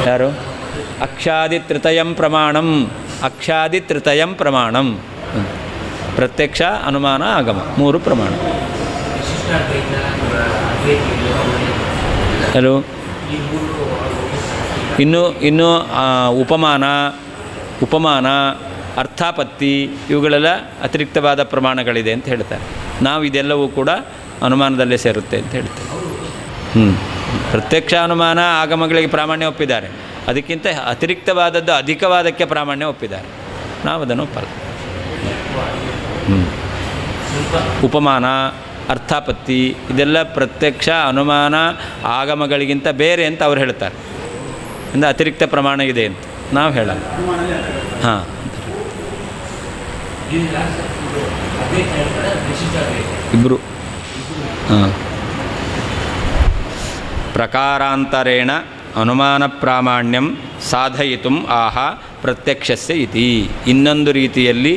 ಯಾರು? ಅಕ್ಷಾದಿತೃತಯಂ ಪ್ರಮಾಣಂ, ಅಕ್ಷಾದಿತೃತಯಂ ಪ್ರಮಾಣಂ. ಪ್ರತ್ಯಕ್ಷ ಅನುಮಾನ ಆಗಮ ಮೂರು ಪ್ರಮಾಣ. ಹಲೋ, ಇನ್ನು ಉಪಮಾನ ಅರ್ಥಾಪತ್ತಿ ಇವುಗಳೆಲ್ಲ ಅತಿರಿಕ್ತವಾದ ಪ್ರಮಾಣಗಳಿದೆ ಅಂತ ಹೇಳ್ತಾರೆ. ನಾವು ಇದೆಲ್ಲವೂ ಕೂಡ ಅನುಮಾನದಲ್ಲೇ ಸೇರುತ್ತೆ ಅಂತ ಹೇಳ್ತೇವೆ. ಪ್ರತ್ಯಕ್ಷ ಅನುಮಾನ ಆಗಮಗಳಿಗೆ ಪ್ರಾಮಾಣ್ಯ ಒಪ್ಪಿದ್ದಾರೆ, ಅದಕ್ಕಿಂತ ಅತಿರಿಕ್ತವಾದದ್ದು ಅಧಿಕವಾದಕ್ಕೆ ಪ್ರಾಮಾಣ್ಯ ಒಪ್ಪಿದ್ದಾರೆ. ನಾವು ಅದನ್ನು ಒಪ್ಪಲ್ಲ. ಉಪಮಾನ ಅರ್ಥಾಪತ್ತಿ ಇದೆಲ್ಲ ಪ್ರತ್ಯಕ್ಷ ಅನುಮಾನ ಆಗಮಗಳಿಗಿಂತ ಬೇರೆ ಅಂತ ಅವ್ರು ಹೇಳ್ತಾರೆ. ಅಂದರೆ ಅತಿರಿಕ್ತ ಪ್ರಮಾಣ ಇದೆ ಅಂತ ನಾವು ಹೇಳಲ್ಲ. ಹಾಂ, ಇಬ್ಬರು. ಹಾಂ, ಪ್ರಕಾರಾಂತರೇಣ ಅನುಮಾನ ಪ್ರಾಮಾಣ್ಯಂ ಸಾಧಯಿತುಂ ಆಹ ಪ್ರತ್ಯಕ್ಷಸ್ಯ ಇತಿ. ಇನ್ನೊಂದು ರೀತಿಯಲ್ಲಿ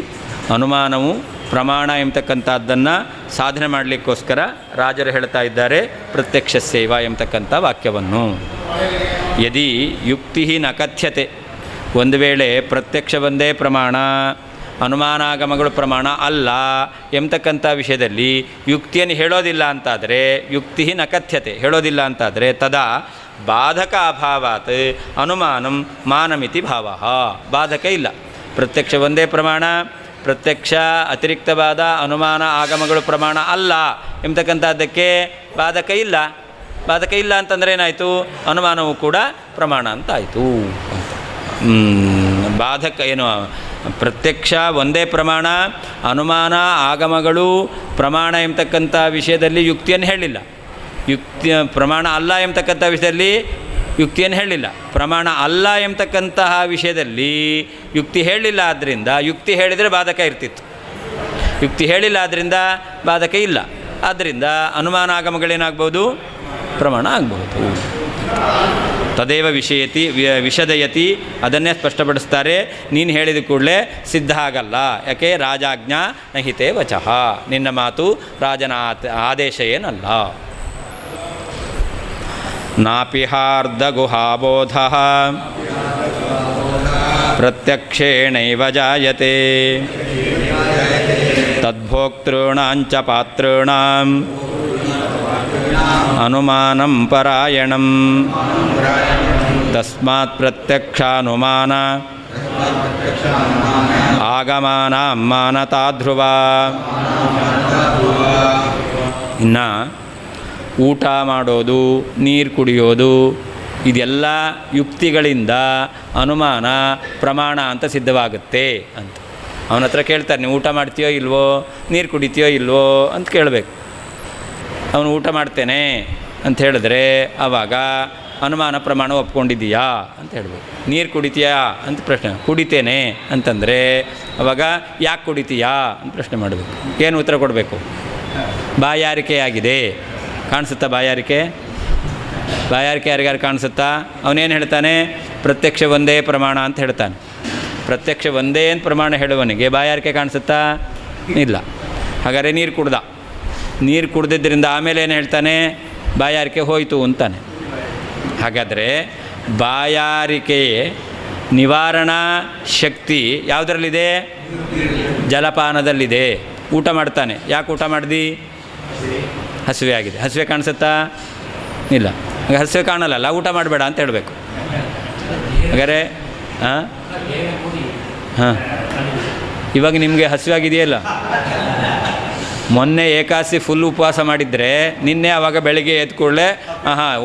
ಅನುಮಾನವು ಪ್ರಮಾಣ ಎಂಬತಕ್ಕಂಥದ್ದನ್ನು ಸಾಧನೆ ಮಾಡಲಿಕ್ಕೋಸ್ಕರ ರಾಜರು ಹೇಳ್ತಾ ಇದ್ದಾರೆ ಪ್ರತ್ಯಕ್ಷಸ್ಯೈವ ಎಂಬತಕ್ಕಂಥ ವಾಕ್ಯವನ್ನು. ಯದಿ ಯುಕ್ತಿ ನ ಕಥ್ಯತೆ, ಒಂದು ವೇಳೆ ಪ್ರತ್ಯಕ್ಷ ಒಂದೇ ಪ್ರಮಾಣ, ಅನುಮಾನಾಗಮಗಳು ಪ್ರಮಾಣ ಅಲ್ಲ ಎಂಬತಕ್ಕಂಥ ವಿಷಯದಲ್ಲಿ ಯುಕ್ತಿಯನ್ನು ಹೇಳೋದಿಲ್ಲ ಅಂತಾದರೆ, ಯುಕ್ತಿ ನ ಕಥ್ಯತೆ ಹೇಳೋದಿಲ್ಲ ಅಂತಾದರೆ ತದಾ ಬಾಧಕ ಅಭಾವಾತ್ ಅನುಮಾನಂ ಮಾನಮಿತಿ ಭಾವ. ಬಾಧಕ ಇಲ್ಲ. ಪ್ರತ್ಯಕ್ಷ ಒಂದೇ ಪ್ರಮಾಣ, ಪ್ರತ್ಯಕ್ಷ ಅತಿರಿಕ್ತವಾದ ಅನುಮಾನ ಆಗಮಗಳು ಪ್ರಮಾಣ ಅಲ್ಲ ಎಂಬತಕ್ಕಂಥದ್ದಕ್ಕೆ ಬಾಧಕ ಇಲ್ಲ. ಬಾಧಕ ಇಲ್ಲ ಅಂತಂದರೆ ಏನಾಯಿತು? ಅನುಮಾನವು ಕೂಡ ಪ್ರಮಾಣ ಅಂತ ಆಯಿತು ಅಂತ. ಬಾಧಕ ಏನು? ಪ್ರತ್ಯಕ್ಷ ಒಂದೇ ಪ್ರಮಾಣ, ಅನುಮಾನ ಆಗಮಗಳು ಪ್ರಮಾಣ ಎಂಬತಕ್ಕಂಥ ವಿಷಯದಲ್ಲಿ ಯುಕ್ತಿಯನ್ನು ಹೇಳಿಲ್ಲ. ಯುಕ್ತಿ ಪ್ರಮಾಣ ಅಲ್ಲ ಎಂಬತಕ್ಕಂಥ ವಿಷಯದಲ್ಲಿ ಯುಕ್ತಿಯನ್ನು ಹೇಳಿಲ್ಲ. ಪ್ರಮಾಣ ಅಲ್ಲ ಎಂಬತಕ್ಕಂತಹ ವಿಷಯದಲ್ಲಿ ಯುಕ್ತಿ ಹೇಳಿಲ್ಲ, ಆದ್ದರಿಂದ ಯುಕ್ತಿ ಹೇಳಿದರೆ ಬಾಧಕ ಇರ್ತಿತ್ತು. ಯುಕ್ತಿ ಹೇಳಿಲ್ಲ, ಆದ್ದರಿಂದ ಬಾಧಕ ಇಲ್ಲ. ಆದ್ದರಿಂದ ಅನುಮಾನ ಆಗಮಗಳೇನಾಗ್ಬೋದು? ಪ್ರಮಾಣ ಆಗ್ಬೋದು. ತದೇವ ವಿಷದಯತಿ ಅದನ್ನೇ ಸ್ಪಷ್ಟಪಡಿಸ್ತಾರೆ. ನೀನು ಹೇಳಿದ ಕೂಡಲೇ ಸಿದ್ಧ ಆಗಲ್ಲ. ಯಾಕೆ? ರಾಜಾಜ್ಞಾ ನಹಿತೆ ವಚಃ, ನಿನ್ನ ಮಾತು ರಾಜನ ಆದೇಶ ಏನಲ್ಲ. ನಾಪಿಹಾರ್ಧಗುಹಾಬೋಧ ಪ್ರತ್ಯಕ್ಷೇಣೈವ ಜಾಯತೆ ತದ್ಭೋಕ್ತॄಣಾಂಚ ಪಾತॄಣಾಂ ಅನುಮಾನಂ ಪರಾಯಣಂ ತಸ್ಮಾತ್ ಪ್ರತ್ಯಕ್ಷಾನುಮಾನ ಆಗಮಾನಾಂ ಮಾನತಾ ಧ್ರುವ. ಇನ್ನು ಊಟ ಮಾಡೋದು, ನೀರು ಕುಡಿಯೋದು, ಇದೆಲ್ಲ ಯುಕ್ತಿಗಳಿಂದ ಅನುಮಾನ ಪ್ರಮಾಣ ಅಂತ ಸಿದ್ಧವಾಗುತ್ತೆ ಅಂತ. ಅವನ ಹತ್ರ ಕೇಳ್ತಾರೆ, ನೀವು ಊಟ ಮಾಡ್ತೀಯೋ ಇಲ್ವೋ, ನೀರು ಕುಡಿತೀಯೋ ಇಲ್ವೋ ಅಂತ ಕೇಳಬೇಕು. ಅವನು ಊಟ ಮಾಡ್ತೇನೆ ಅಂತ ಹೇಳಿದ್ರೆ ಆವಾಗ ಅನುಮಾನ ಪ್ರಮಾಣ ಒಪ್ಕೊಂಡಿದ್ದೀಯಾ ಅಂತ ಹೇಳಬೇಕು. ನೀರು ಕುಡಿತೀಯಾ ಅಂತ ಪ್ರಶ್ನೆ, ಕುಡಿತೇನೆ ಅಂತಂದರೆ ಆವಾಗ ಯಾಕೆ ಕುಡಿತೀಯಾ ಅಂತ ಪ್ರಶ್ನೆ ಮಾಡಬೇಕು. ಏನು ಉತ್ತರ ಕೊಡಬೇಕು? ಬಾಯಾರಿಕೆ ಆಗಿದೆ. ಕಾಣಿಸುತ್ತಾ ಬಾಯಾರಿಕೆ? ಬಾಯಾರಿಕೆ ಯಾರಿಗಾರು ಕಾಣಿಸುತ್ತಾ? ಅವನೇನು ಹೇಳ್ತಾನೆ? ಪ್ರತ್ಯಕ್ಷ ಒಂದೇ ಪ್ರಮಾಣ ಅಂತ ಹೇಳ್ತಾನೆ. ಪ್ರತ್ಯಕ್ಷ ಒಂದೇ ಅಂತ ಪ್ರಮಾಣ ಹೇಳುವನಿಗೆ ಬಾಯಾರಿಕೆ ಕಾಣಿಸುತ್ತಾ? ಇಲ್ಲ. ಹಾಗಾದರೆ ನೀರು ಕುಡ್ದ. ನೀರು ಕುಡ್ದಿದ್ದರಿಂದ ಆಮೇಲೆ ಏನು ಹೇಳ್ತಾನೆ? ಬಾಯಾರಿಕೆ ಹೋಯಿತು ಅಂತಾನೆ. ಹಾಗಾದರೆ ಬಾಯಾರಿಕೆ ನಿವಾರಣಾ ಶಕ್ತಿ ಯಾವುದರಲ್ಲಿದೆ? ಜಲಪಾನದಲ್ಲಿದೆ. ಊಟ ಮಾಡ್ತಾನೆ. ಯಾಕೆ ಊಟ ಮಾಡ್ದು? ಹಸಿವೆ ಆಗಿದೆ. ಹಸಿವೆ ಕಾಣಿಸುತ್ತಾ? ಇಲ್ಲ. ಹಸಿವೆ ಕಾಣಲ್ಲ, ಊಟ ಮಾಡಬೇಡ ಅಂತ ಹೇಳಬೇಕು. ಹಾಗಾದರೆ ಹಾಂ ಇವಾಗ ನಿಮಗೆ ಹಸಿವೆ ಆಗಿದೆಯಲ್ಲ, ಮೊನ್ನೆ ಏಕಾದಶಿ ಫುಲ್ ಉಪವಾಸ ಮಾಡಿದರೆ ನಿನ್ನೆ ಆವಾಗ ಬೆಳಿಗ್ಗೆ ಎದ್ದು ಕೂಡಲೇ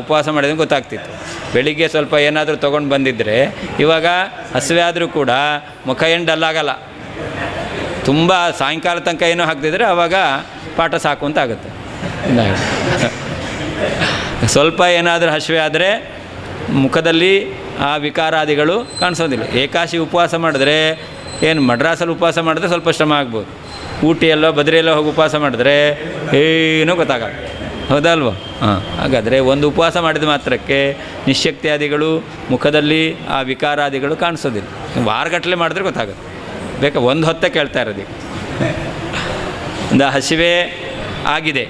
ಉಪವಾಸ ಮಾಡಿದ್ರೆ ಗೊತ್ತಾಗ್ತಿತ್ತು. ಬೆಳಿಗ್ಗೆ ಸ್ವಲ್ಪ ಏನಾದರೂ ತೊಗೊಂಡು ಬಂದಿದ್ದರೆ ಇವಾಗ ಹಸಿವೆ ಆದರೂ ಕೂಡ ಮುಖ ಏನು ಡಲ್ಲಾಗಲ್ಲ. ತುಂಬ ಸಾಯಂಕಾಲ ತನಕ ಏನೋ ಹಾಕ್ತಿದ್ರೆ ಆವಾಗ ಪಾಠ ಸಾಕು ಅಂತ ಆಗುತ್ತೆ. ಸ್ವಲ್ಪ ಏನಾದರೂ ಹಸಿವೆ ಆದರೆ ಮುಖದಲ್ಲಿ ಆ ವಿಕಾರಾದಿಗಳು ಕಾಣಿಸೋದಿಲ್ಲ. ಏಕಾದಶಿ ಉಪವಾಸ ಮಾಡಿದ್ರೆ ಏನು ಮಡ್ರಾಸಲ್ಲಿ ಉಪವಾಸ ಮಾಡಿದ್ರೆ ಸ್ವಲ್ಪ ಶ್ರಮ ಆಗ್ಬೋದು. ಊಟಿಯಲ್ಲೋ ಬದ್ರಿಯಲ್ಲೋ ಹೋಗಿ ಉಪವಾಸ ಮಾಡಿದ್ರೆ ಏನೂ ಗೊತ್ತಾಗಲ್ಲ. ಹೌದಲ್ವ? ಹಾಗಾದರೆ ಒಂದು ಉಪವಾಸ ಮಾಡಿದ ಮಾತ್ರಕ್ಕೆ ನಿಶ್ಶಕ್ತಿಯಾದಿಗಳು ಮುಖದಲ್ಲಿ ಆ ವಿಕಾರಾದಿಗಳು ಕಾಣಿಸೋದಿಲ್ಲ. ವಾರಗಟ್ಟಲೆ ಮಾಡಿದ್ರೆ ಗೊತ್ತಾಗುತ್ತೆ. ಬೇಕಾ ಒಂದು ಹೊತ್ತೇ ಕೇಳ್ತಾ ಇರೋದು. ಒಂದು ಹಸಿವೆ ಆಗಿದೆ,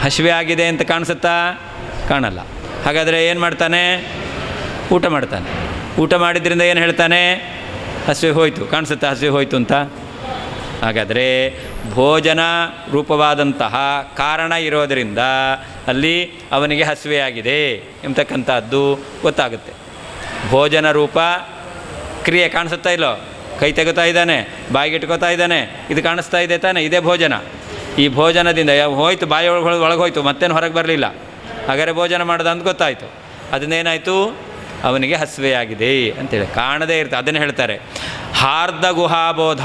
ಹಸಿವೆ ಆಗಿದೆ ಅಂತ ಕಾಣಿಸುತ್ತಾ? ಕಾಣಲ್ಲ. ಹಾಗಾದರೆ ಏನು ಮಾಡ್ತಾನೆ? ಊಟ ಮಾಡ್ತಾನೆ. ಊಟ ಮಾಡಿದ್ರಿಂದ ಏನು ಹೇಳ್ತಾನೆ? ಹಸಿವೆ ಹೋಯಿತು. ಕಾಣಿಸುತ್ತಾ ಹಸಿವೆ ಹೋಯಿತು ಅಂತ? ಹಾಗಾದರೆ ಭೋಜನ ರೂಪವಾದಂತಹ ಕಾರಣ ಇರೋದರಿಂದ ಅಲ್ಲಿ ಅವನಿಗೆ ಹಸಿವೆಯಾಗಿದೆ ಎಂಬತಕ್ಕಂಥದ್ದು ಗೊತ್ತಾಗುತ್ತೆ. ಭೋಜನ ರೂಪ ಕ್ರಿಯೆ ಕಾಣಿಸುತ್ತಾ ಇಲ್ಲೋ? ಕೈ ತೆಗುತ್ತಾ ಇದ್ದಾನೆ, ಬಾಯಿಗೆ ಇಟ್ಕೋತಾ ಇದ್ದಾನೆ, ಇದು ಕಾಣಿಸ್ತಾ ಇದೆ ತಾನೆ? ಇದೇ ಭೋಜನ. ಈ ಭೋಜನದಿಂದ ಹೋಯ್ತು, ಬಾಯಿ ಒಳಗೆ ಹೋಯ್ತು, ಮತ್ತೇನು ಹೊರಗೆ ಬರಲಿಲ್ಲ. ಹಾಗಾದರೆ ಭೋಜನ ಮಾಡೋದ ಅಂತ ಗೊತ್ತಾಯಿತು. ಅದನ್ನೇನಾಯಿತು? ಅವನಿಗೆ ಹಸಿವೆಯಾಗಿದೆ ಅಂತೇಳಿ ಕಾಣದೇ ಇರ್ತದೆ. ಅದನ್ನು ಹೇಳ್ತಾರೆ ಹಾರ್ದ ಗುಹಾಬೋಧ.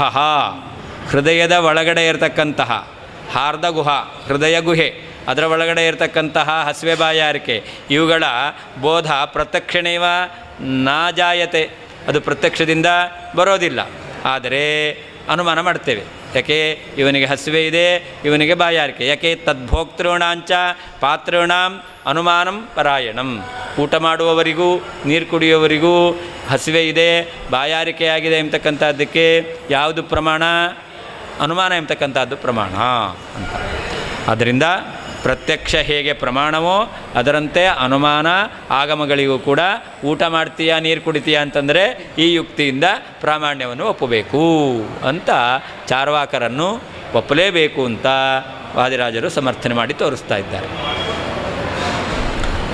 ಹೃದಯದ ಒಳಗಡೆ ಇರತಕ್ಕಂತಹ ಹಾರ್ದ ಗುಹ, ಹೃದಯ ಗುಹೆ, ಅದರ ಒಳಗಡೆ ಇರತಕ್ಕಂತಹ ಹಸಿವೆ ಬಾಯಾರಿಕೆ ಇವುಗಳ ಬೋಧ ಪ್ರತ್ಯಕ್ಷಣೇವ ನಾ ಜಾಯತೆ. ಅದು ಪ್ರತ್ಯಕ್ಷದಿಂದ ಬರೋದಿಲ್ಲ, ಆದರೆ ಅನುಮಾನ ಮಾಡ್ತೇವೆ. ಯಾಕೆ? ಇವನಿಗೆ ಹಸಿವೆ ಇದೆ, ಇವನಿಗೆ ಬಾಯಾರಿಕೆ. ಯಾಕೆ? ತದ್ಭೋಕ್ತॄಣಾಂಚ ಪಾತॄಣಾಂ ಅನುಮಾನಂ ಪರಾಯಣಂ. ಊಟ ಮಾಡುವವರಿಗೂ ನೀರು ಕುಡಿಯುವವರಿಗೂ ಹಸಿವೆ ಇದೆ, ಬಾಯಾರಿಕೆ ಆಗಿದೆ ಎಂಬತಕ್ಕಂಥದ್ದಕ್ಕೆ ಯಾವುದು ಪ್ರಮಾಣ? ಅನುಮಾನ ಎಂಬತಕ್ಕಂಥದ್ದು ಪ್ರಮಾಣ ಅಂತ. ಆದ್ದರಿಂದ ಪ್ರತ್ಯಕ್ಷ ಹೇಗೆ ಪ್ರಮಾಣವೋ ಅದರಂತೆ ಅನುಮಾನ ಆಗಮಗಳಿಗೂ ಕೂಡ ಊಟ ಮಾಡ್ತೀಯಾ ನೀರು ಕುಡಿತೀಯಾ ಅಂತಂದರೆ ಈ ಯುಕ್ತಿಯಿಂದ ಪ್ರಾಮಾಣ್ಯವನ್ನು ಒಪ್ಪಬೇಕು ಅಂತ ಚಾರ್ವಾಕರನ್ನು ಒಪ್ಪಲೇಬೇಕು ಅಂತ ವಾದಿರಾಜರು ಸಮರ್ಥನೆ ಮಾಡಿ ತೋರಿಸ್ತಾ ಇದ್ದಾರೆ.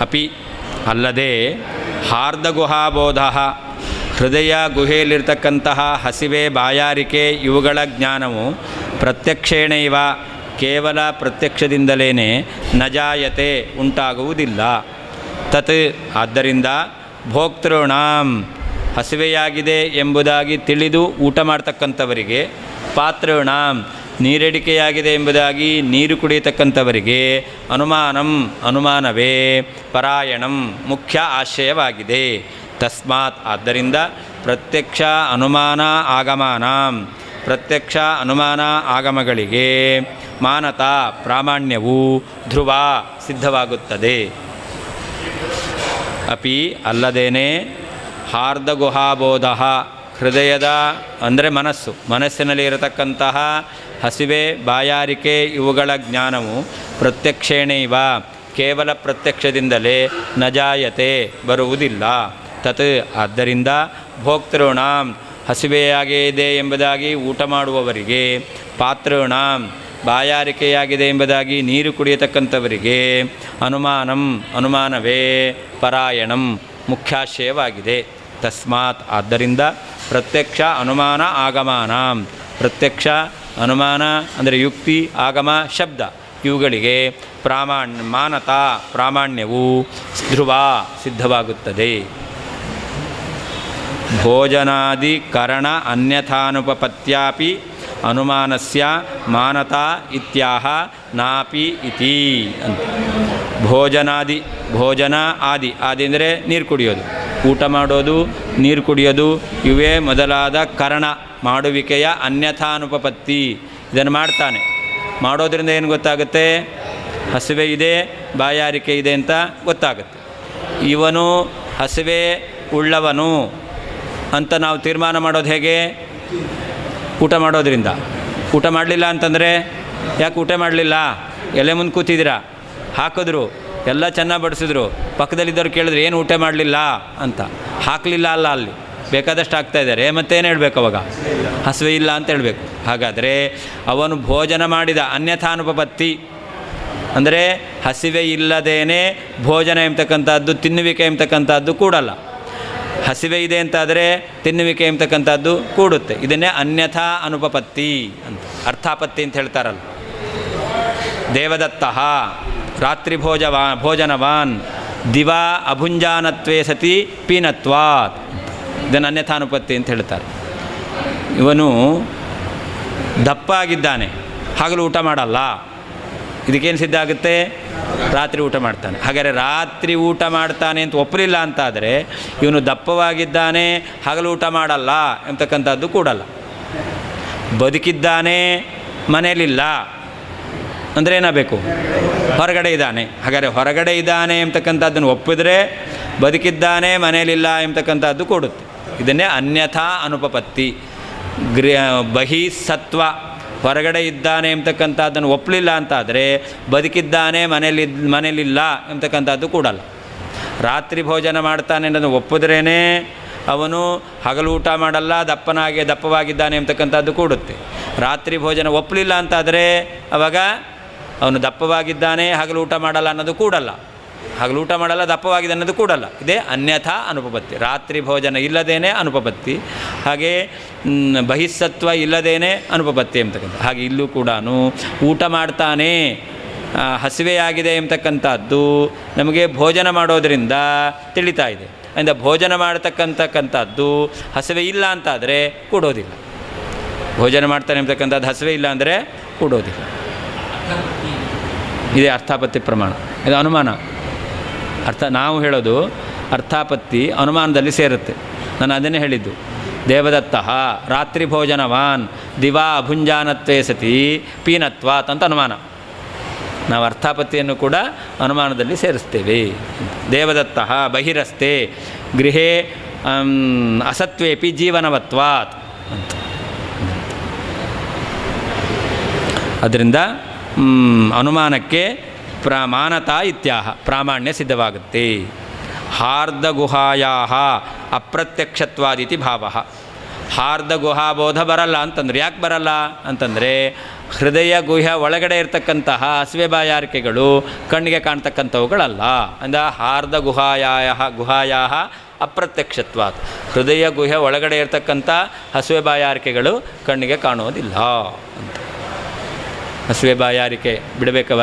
ಅಪಿ ಅಲ್ಲದೆ ಹಾರ್ದಗುಹಾಬೋಧ, ಹೃದಯ ಗುಹೆಯಲ್ಲಿರ್ತಕ್ಕಂತಹ ಹಸಿವೆ ಬಾಯಾರಿಕೆ ಇವುಗಳ ಜ್ಞಾನವು ಪ್ರತ್ಯಕ್ಷೇಣೈವ, ಕೇವಲ ಪ್ರತ್ಯಕ್ಷದಿಂದಲೇ ನಜಾಯತೆ ಉಂಟಾಗುವುದಿಲ್ಲ. ತತ್ ಆದ್ದರಿಂದ ಭೋಕ್ತೃಣಾಂ ಹಸಿವೆಯಾಗಿದೆ ಎಂಬುದಾಗಿ ತಿಳಿದು ಊಟ ಮಾಡ್ತಕ್ಕಂಥವರಿಗೆ, ಪಾತೃಣಾಂ ನೀರಡಿಕೆಯಾಗಿದೆ ಎಂಬುದಾಗಿ ನೀರು ಕುಡಿಯತಕ್ಕಂಥವರಿಗೆ ಅನುಮಾನವೇ ಪರಾಯಣಂ ಮುಖ್ಯ ಆಶಯವಾಗಿದೆ. ತಸ್ಮಾತ್ ಆದ್ದರಿಂದ ಪ್ರತ್ಯಕ್ಷ ಅನುಮಾನ ಆಗಮಗಳಿಗೆ ಮಾನತಾ ಪ್ರಾಮಾಣ್ಯವು ಧ್ರುವ ಸಿದ್ಧವಾಗುತ್ತದೆ. ಅಪಿ ಅಲ್ಲದೇನೆ ಹಾರ್ದಗುಹಾಬೋಧ ಹೃದಯದ ಅಂದರೆ ಮನಸ್ಸಿನಲ್ಲಿ ಇರತಕ್ಕಂತಹ ಹಸಿವೆ ಬಾಯಾರಿಕೆ ಇವುಗಳ ಜ್ಞಾನವು ಪ್ರತ್ಯಕ್ಷೇಣೈವ ಕೇವಲ ಪ್ರತ್ಯಕ್ಷದಿಂದಲೇ ನಜಾಯತೆ ಬರುವುದಿಲ್ಲ. ತತ್ ಆದ್ದರಿಂದ ಭೋಕ್ತೃಣಾಂ ಹಸಿವೆಯಾಗಿದೆ ಎಂಬುದಾಗಿ ಊಟ ಮಾಡುವವರಿಗೆ, ಪಾತೃಣಾಂ ಬಾಯಾರಿಕೆಯಾಗಿದೆ ಎಂಬುದಾಗಿ ನೀರು ಕುಡಿಯತಕ್ಕಂಥವರಿಗೆ ಅನುಮಾನವೇ ಪರಾಯಣಂ ಮುಖ್ಯಾಶಯವಾಗಿದೆ. ತಸ್ಮಾತ್ ಆದ್ದರಿಂದ ಪ್ರತ್ಯಕ್ಷ ಅನುಮಾನ ಆಗಮಾನಾಂ ಪ್ರತ್ಯಕ್ಷ ಅನುಮಾನ ಅಂದರೆ ಯುಕ್ತಿ ಆಗಮ ಶಬ್ದ ಇವುಗಳಿಗೆ ಮಾನತಾ ಪ್ರಾಮಾಣ್ಯವು ಧ್ರುವ ಸಿದ್ಧವಾಗುತ್ತದೆ. ಭೋಜನಾದಿ ಕರಣ ಅನ್ಯಥಾನುಪಪತ್ಯಾಪಿ ಅನುಮಾನಸ್ಯ ಮಾನತಾ ಇತ್ಯಾಹ ನಾಪಿ ಇತಿ ಅಂತ. ಭೋಜನ ಆದಿ ಅಂದರೆ ನೀರು ಕುಡಿಯೋದು, ಊಟ ಮಾಡೋದು, ನೀರು ಕುಡಿಯೋದು ಇವೇ ಮೊದಲಾದ ಕರಣ ಮಾಡುವಿಕೆಯ ಅನ್ಯಥಾನುಪಪತ್ತಿ. ಇದನ್ನು ಮಾಡ್ತಾನೆ, ಮಾಡೋದ್ರಿಂದ ಏನು ಗೊತ್ತಾಗುತ್ತೆ? ಹಸಿವೆ ಇದೆ, ಬಾಯಾರಿಕೆ ಇದೆ ಅಂತ ಗೊತ್ತಾಗುತ್ತೆ. ಇವನು ಹಸಿವೆ ಉಳ್ಳವನು ಅಂತ ನಾವು ತೀರ್ಮಾನ ಮಾಡೋದು ಹೇಗೆ? ಊಟ ಮಾಡೋದ್ರಿಂದ. ಊಟ ಮಾಡಲಿಲ್ಲ ಅಂತಂದರೆ ಯಾಕೆ ಊಟ ಮಾಡಲಿಲ್ಲ? ಎಲೆ ಮುಂದೆ ಕೂತಿದ್ದೀರಾ, ಹಾಕಿದ್ರು, ಎಲ್ಲ ಚೆನ್ನಾಗಿ ಬಡಿಸಿದ್ರು, ಪಕ್ಕದಲ್ಲಿದ್ದವ್ರು ಕೇಳಿದ್ರು ಏನು ಊಟ ಮಾಡಲಿಲ್ಲ ಅಂತ. ಹಾಕಲಿಲ್ಲ ಅಲ್ಲ, ಅಲ್ಲಿ ಬೇಕಾದಷ್ಟು ಹಾಕ್ತಾಯಿದ್ದಾರೆ, ಮತ್ತೇನು ಹೇಳಬೇಕು ಅವಾಗ? ಹಸಿವೆ ಇಲ್ಲ ಅಂತ ಹೇಳಬೇಕು. ಹಾಗಾದರೆ ಅವನು ಭೋಜನ ಮಾಡಿದ ಅನ್ಯಥಾನುಪಪತ್ತಿ ಅಂದರೆ ಹಸಿವೆ ಇಲ್ಲದೇನೆ ಭೋಜನ ಎಂಬತಕ್ಕಂಥದ್ದು, ತಿನ್ನುವಿಕೆ ಎಂಬತಕ್ಕಂಥದ್ದು ಕೂಡಲ್ಲ. ಹಸಿವೆ ಇದೆ ಅಂತಾದರೆ ತಿನ್ನುವಿಕೆ ಎಂಬತಕ್ಕಂಥದ್ದು ಕೂಡುತ್ತೆ. ಇದನ್ನೇ ಅನ್ಯಥಾ ಅನುಪಪತ್ತಿ ಅಂತ, ಅರ್ಥಾಪತ್ತಿ ಅಂತ ಹೇಳ್ತಾರಲ್ಲ. ದೇವದತ್ತ ರಾತ್ರಿ ಭೋಜನವಾನ್ ದಿವಾ ಅಭುಂಜಾನತ್ವೇ ಸತಿ ಪೀನತ್ವಾತ್, ಇದನ್ನು ಅನ್ಯಥಾನುಪತ್ತಿ ಅಂತ ಹೇಳ್ತಾರೆ. ಇವನು ದಪ್ಪ ಆಗಿದ್ದಾನೆ, ಹಗಲು ಊಟ ಮಾಡಲ್ಲ, ಇದಕ್ಕೇನು ಸಿದ್ಧ ಆಗುತ್ತೆ? ರಾತ್ರಿ ಊಟ ಮಾಡ್ತಾನೆ. ಹಾಗಾದರೆ ರಾತ್ರಿ ಊಟ ಮಾಡ್ತಾನೆ ಅಂತ ಒಪ್ಪಲಿಲ್ಲ ಅಂತಾದರೆ ಇವನು ದಪ್ಪವಾಗಿದ್ದಾನೆ, ಹಗಲು ಊಟ ಮಾಡಲ್ಲ ಎಂಬತಕ್ಕಂಥದ್ದು ಕೂಡಲ್ಲ. ಬದುಕಿದ್ದಾನೆ, ಮನೆಯಲ್ಲಿಲ್ಲ ಅಂದರೆ ಏನಾಗಬೇಕು? ಹೊರಗಡೆ ಇದ್ದಾನೆ. ಹಾಗಾದರೆ ಹೊರಗಡೆ ಇದ್ದಾನೆ ಎಂಬತಕ್ಕಂಥದ್ದನ್ನು ಒಪ್ಪಿದರೆ ಬದುಕಿದ್ದಾನೆ, ಮನೆಯಲ್ಲಿಲ್ಲ ಎಂಬತಕ್ಕಂಥದ್ದು ಕೂಡುತ್ತೆ. ಇದನ್ನೇ ಅನ್ಯಥಾ ಅನುಪಪತ್ತಿ. ಬಹಿಸತ್ವ ಹೊರಗಡೆ ಇದ್ದಾನೆ ಎಂಬತಕ್ಕಂಥದ್ದನ್ನು ಒಪ್ಪಲಿಲ್ಲ ಅಂತಾದರೆ ಬದುಕಿದ್ದಾನೆ, ಮನೆಯಲ್ಲಿಲ್ಲ ಎಂಬತಕ್ಕಂಥದ್ದು ಕೂಡಲ್ಲ. ರಾತ್ರಿ ಭೋಜನ ಮಾಡ್ತಾನೆ ಅನ್ನೋದು ಒಪ್ಪಿದ್ರೇ ಅವನು ಹಗಲು ಊಟ ಮಾಡಲ್ಲ, ದಪ್ಪವಾಗಿದ್ದಾನೆ ಎಂಬತಕ್ಕಂಥದ್ದು ಕೂಡುತ್ತೆ. ರಾತ್ರಿ ಭೋಜನ ಒಪ್ಪಲಿಲ್ಲ ಅಂತಾದರೆ ಆವಾಗ ಅವನು ದಪ್ಪವಾಗಿದ್ದಾನೆ, ಹಗಲು ಊಟ ಮಾಡಲ್ಲ ಅನ್ನೋದು ಕೂಡಲ್ಲ. ಹಗಲು ಊಟ ಮಾಡಲ್ಲ, ದಪ್ಪವಾಗಿದೆ ಅನ್ನೋದು ಕೂಡಲ್ಲ. ಇದೇ ಅನ್ಯಥಾ ಅನುಪಪತ್ತಿ. ರಾತ್ರಿ ಭೋಜನ ಇಲ್ಲದೇನೆ ಅನುಪಪತ್ತಿ, ಹಾಗೆ ಬಹಿಸ್ಸತ್ವ ಇಲ್ಲದೇನೆ ಅನುಪಪತ್ತಿ ಎಂಬತಕ್ಕಂಥ. ಹಾಗೆ ಇಲ್ಲೂ ಕೂಡ ಊಟ ಮಾಡ್ತಾನೆ, ಹಸಿವೆಯಾಗಿದೆ ಎಂಬತಕ್ಕಂಥದ್ದು ನಮಗೆ ಭೋಜನ ಮಾಡೋದರಿಂದ ತಿಳಿತಾ ಇದೆ. ಅಂದರೆ ಭೋಜನ ಮಾಡತಕ್ಕಂಥದ್ದು ಹಸಿವೆ ಇಲ್ಲ ಅಂತಾದರೆ ಕೂಡೋದಿಲ್ಲ. ಭೋಜನ ಮಾಡ್ತಾನೆ ಎಂಬತಕ್ಕಂಥದ್ದು ಹಸಿವೆ ಇಲ್ಲ ಅಂದರೆ ಕೂಡೋದಿಲ್ಲ. ಇದೇ ಅರ್ಥಾಪತ್ತಿ ಪ್ರಮಾಣ. ಇದು ಅನುಮಾನ. ನಾವು ಹೇಳೋದು ಅರ್ಥಾಪತ್ತಿ ಅನುಮಾನದಲ್ಲಿ ಸೇರುತ್ತೆ. ನಾನು ಅದನ್ನೇ ಹೇಳಿದ್ದು. ದೇವದತ್ತ ರಾತ್ರಿ ಭೋಜನವಾನ್ ದಿವಾ ಅಭುಂಜಾನತ್ವೇ ಸತಿ ಪೀನತ್ವಾತ್ ಅಂತ ಅನುಮಾನ. ನಾವು ಅರ್ಥಾಪತ್ತಿಯನ್ನು ಕೂಡ ಅನುಮಾನದಲ್ಲಿ ಸೇರಿಸ್ತೇವೆ. ದೇವದತ್ತ ಬಹಿರಸ್ತೆ ಗೃಹೇ ಅಸತ್ವೇಪಿ ಜೀವನವತ್ವಾತ್ ಅಂತ. ಅದರಿಂದ ಅನುಮಾನಕ್ಕೆ ಮಾನತಾ ಇತ್ಯಾಹ ಪ್ರಾಮಾಣ್ಯ ಸಿದ್ಧವಾಗುತ್ತೆ. ಹಾರ್ದಗುಹಾಯಾ ಅಪ್ರತ್ಯಕ್ಷತ್ವಾದಿತಿ ಭಾವ. ಹಾರ್ದಗುಹಾಬೋಧ ಬರಲ್ಲ ಅಂತಂದ್ರೆ ಯಾಕೆ ಬರಲ್ಲ ಅಂತಂದರೆ ಹೃದಯ ಗುಹ್ಯ ಒಳಗಡೆ ಇರತಕ್ಕಂತಹ ಹಸಿವೆ ಬಾಯಾರಿಕೆಗಳು ಕಣ್ಣಿಗೆ ಕಾಣ್ತಕ್ಕಂಥವುಗಳಲ್ಲ. ಅಂದರೆ ಗುಹಾಯಾ ಅಪ್ರತ್ಯಕ್ಷತ್ವಾತ್. ಹೃದಯ ಗುಹ್ಯ ಒಳಗಡೆ ಇರತಕ್ಕಂಥ ಹಸಿವೆ ಬಾಯಾರಿಕೆಗಳು ಕಣ್ಣಿಗೆ ಕಾಣುವುದಿಲ್ಲ ಅಂತ. ಹಸಿವೆ ಬಾಯಾರಿಕೆ ಬಿಡಬೇಕಾ?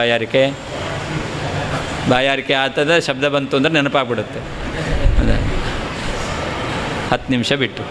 ಬಾಯಾರಿಕೆ ಆಗ್ತದೆ, ಶಬ್ದ ಬಂತು ಅಂದರೆ ನೆನಪಾಗ್ಬಿಡುತ್ತೆ. ಅದೇ 10 ನಿಮಿಷ ಬಿಟ್ಟು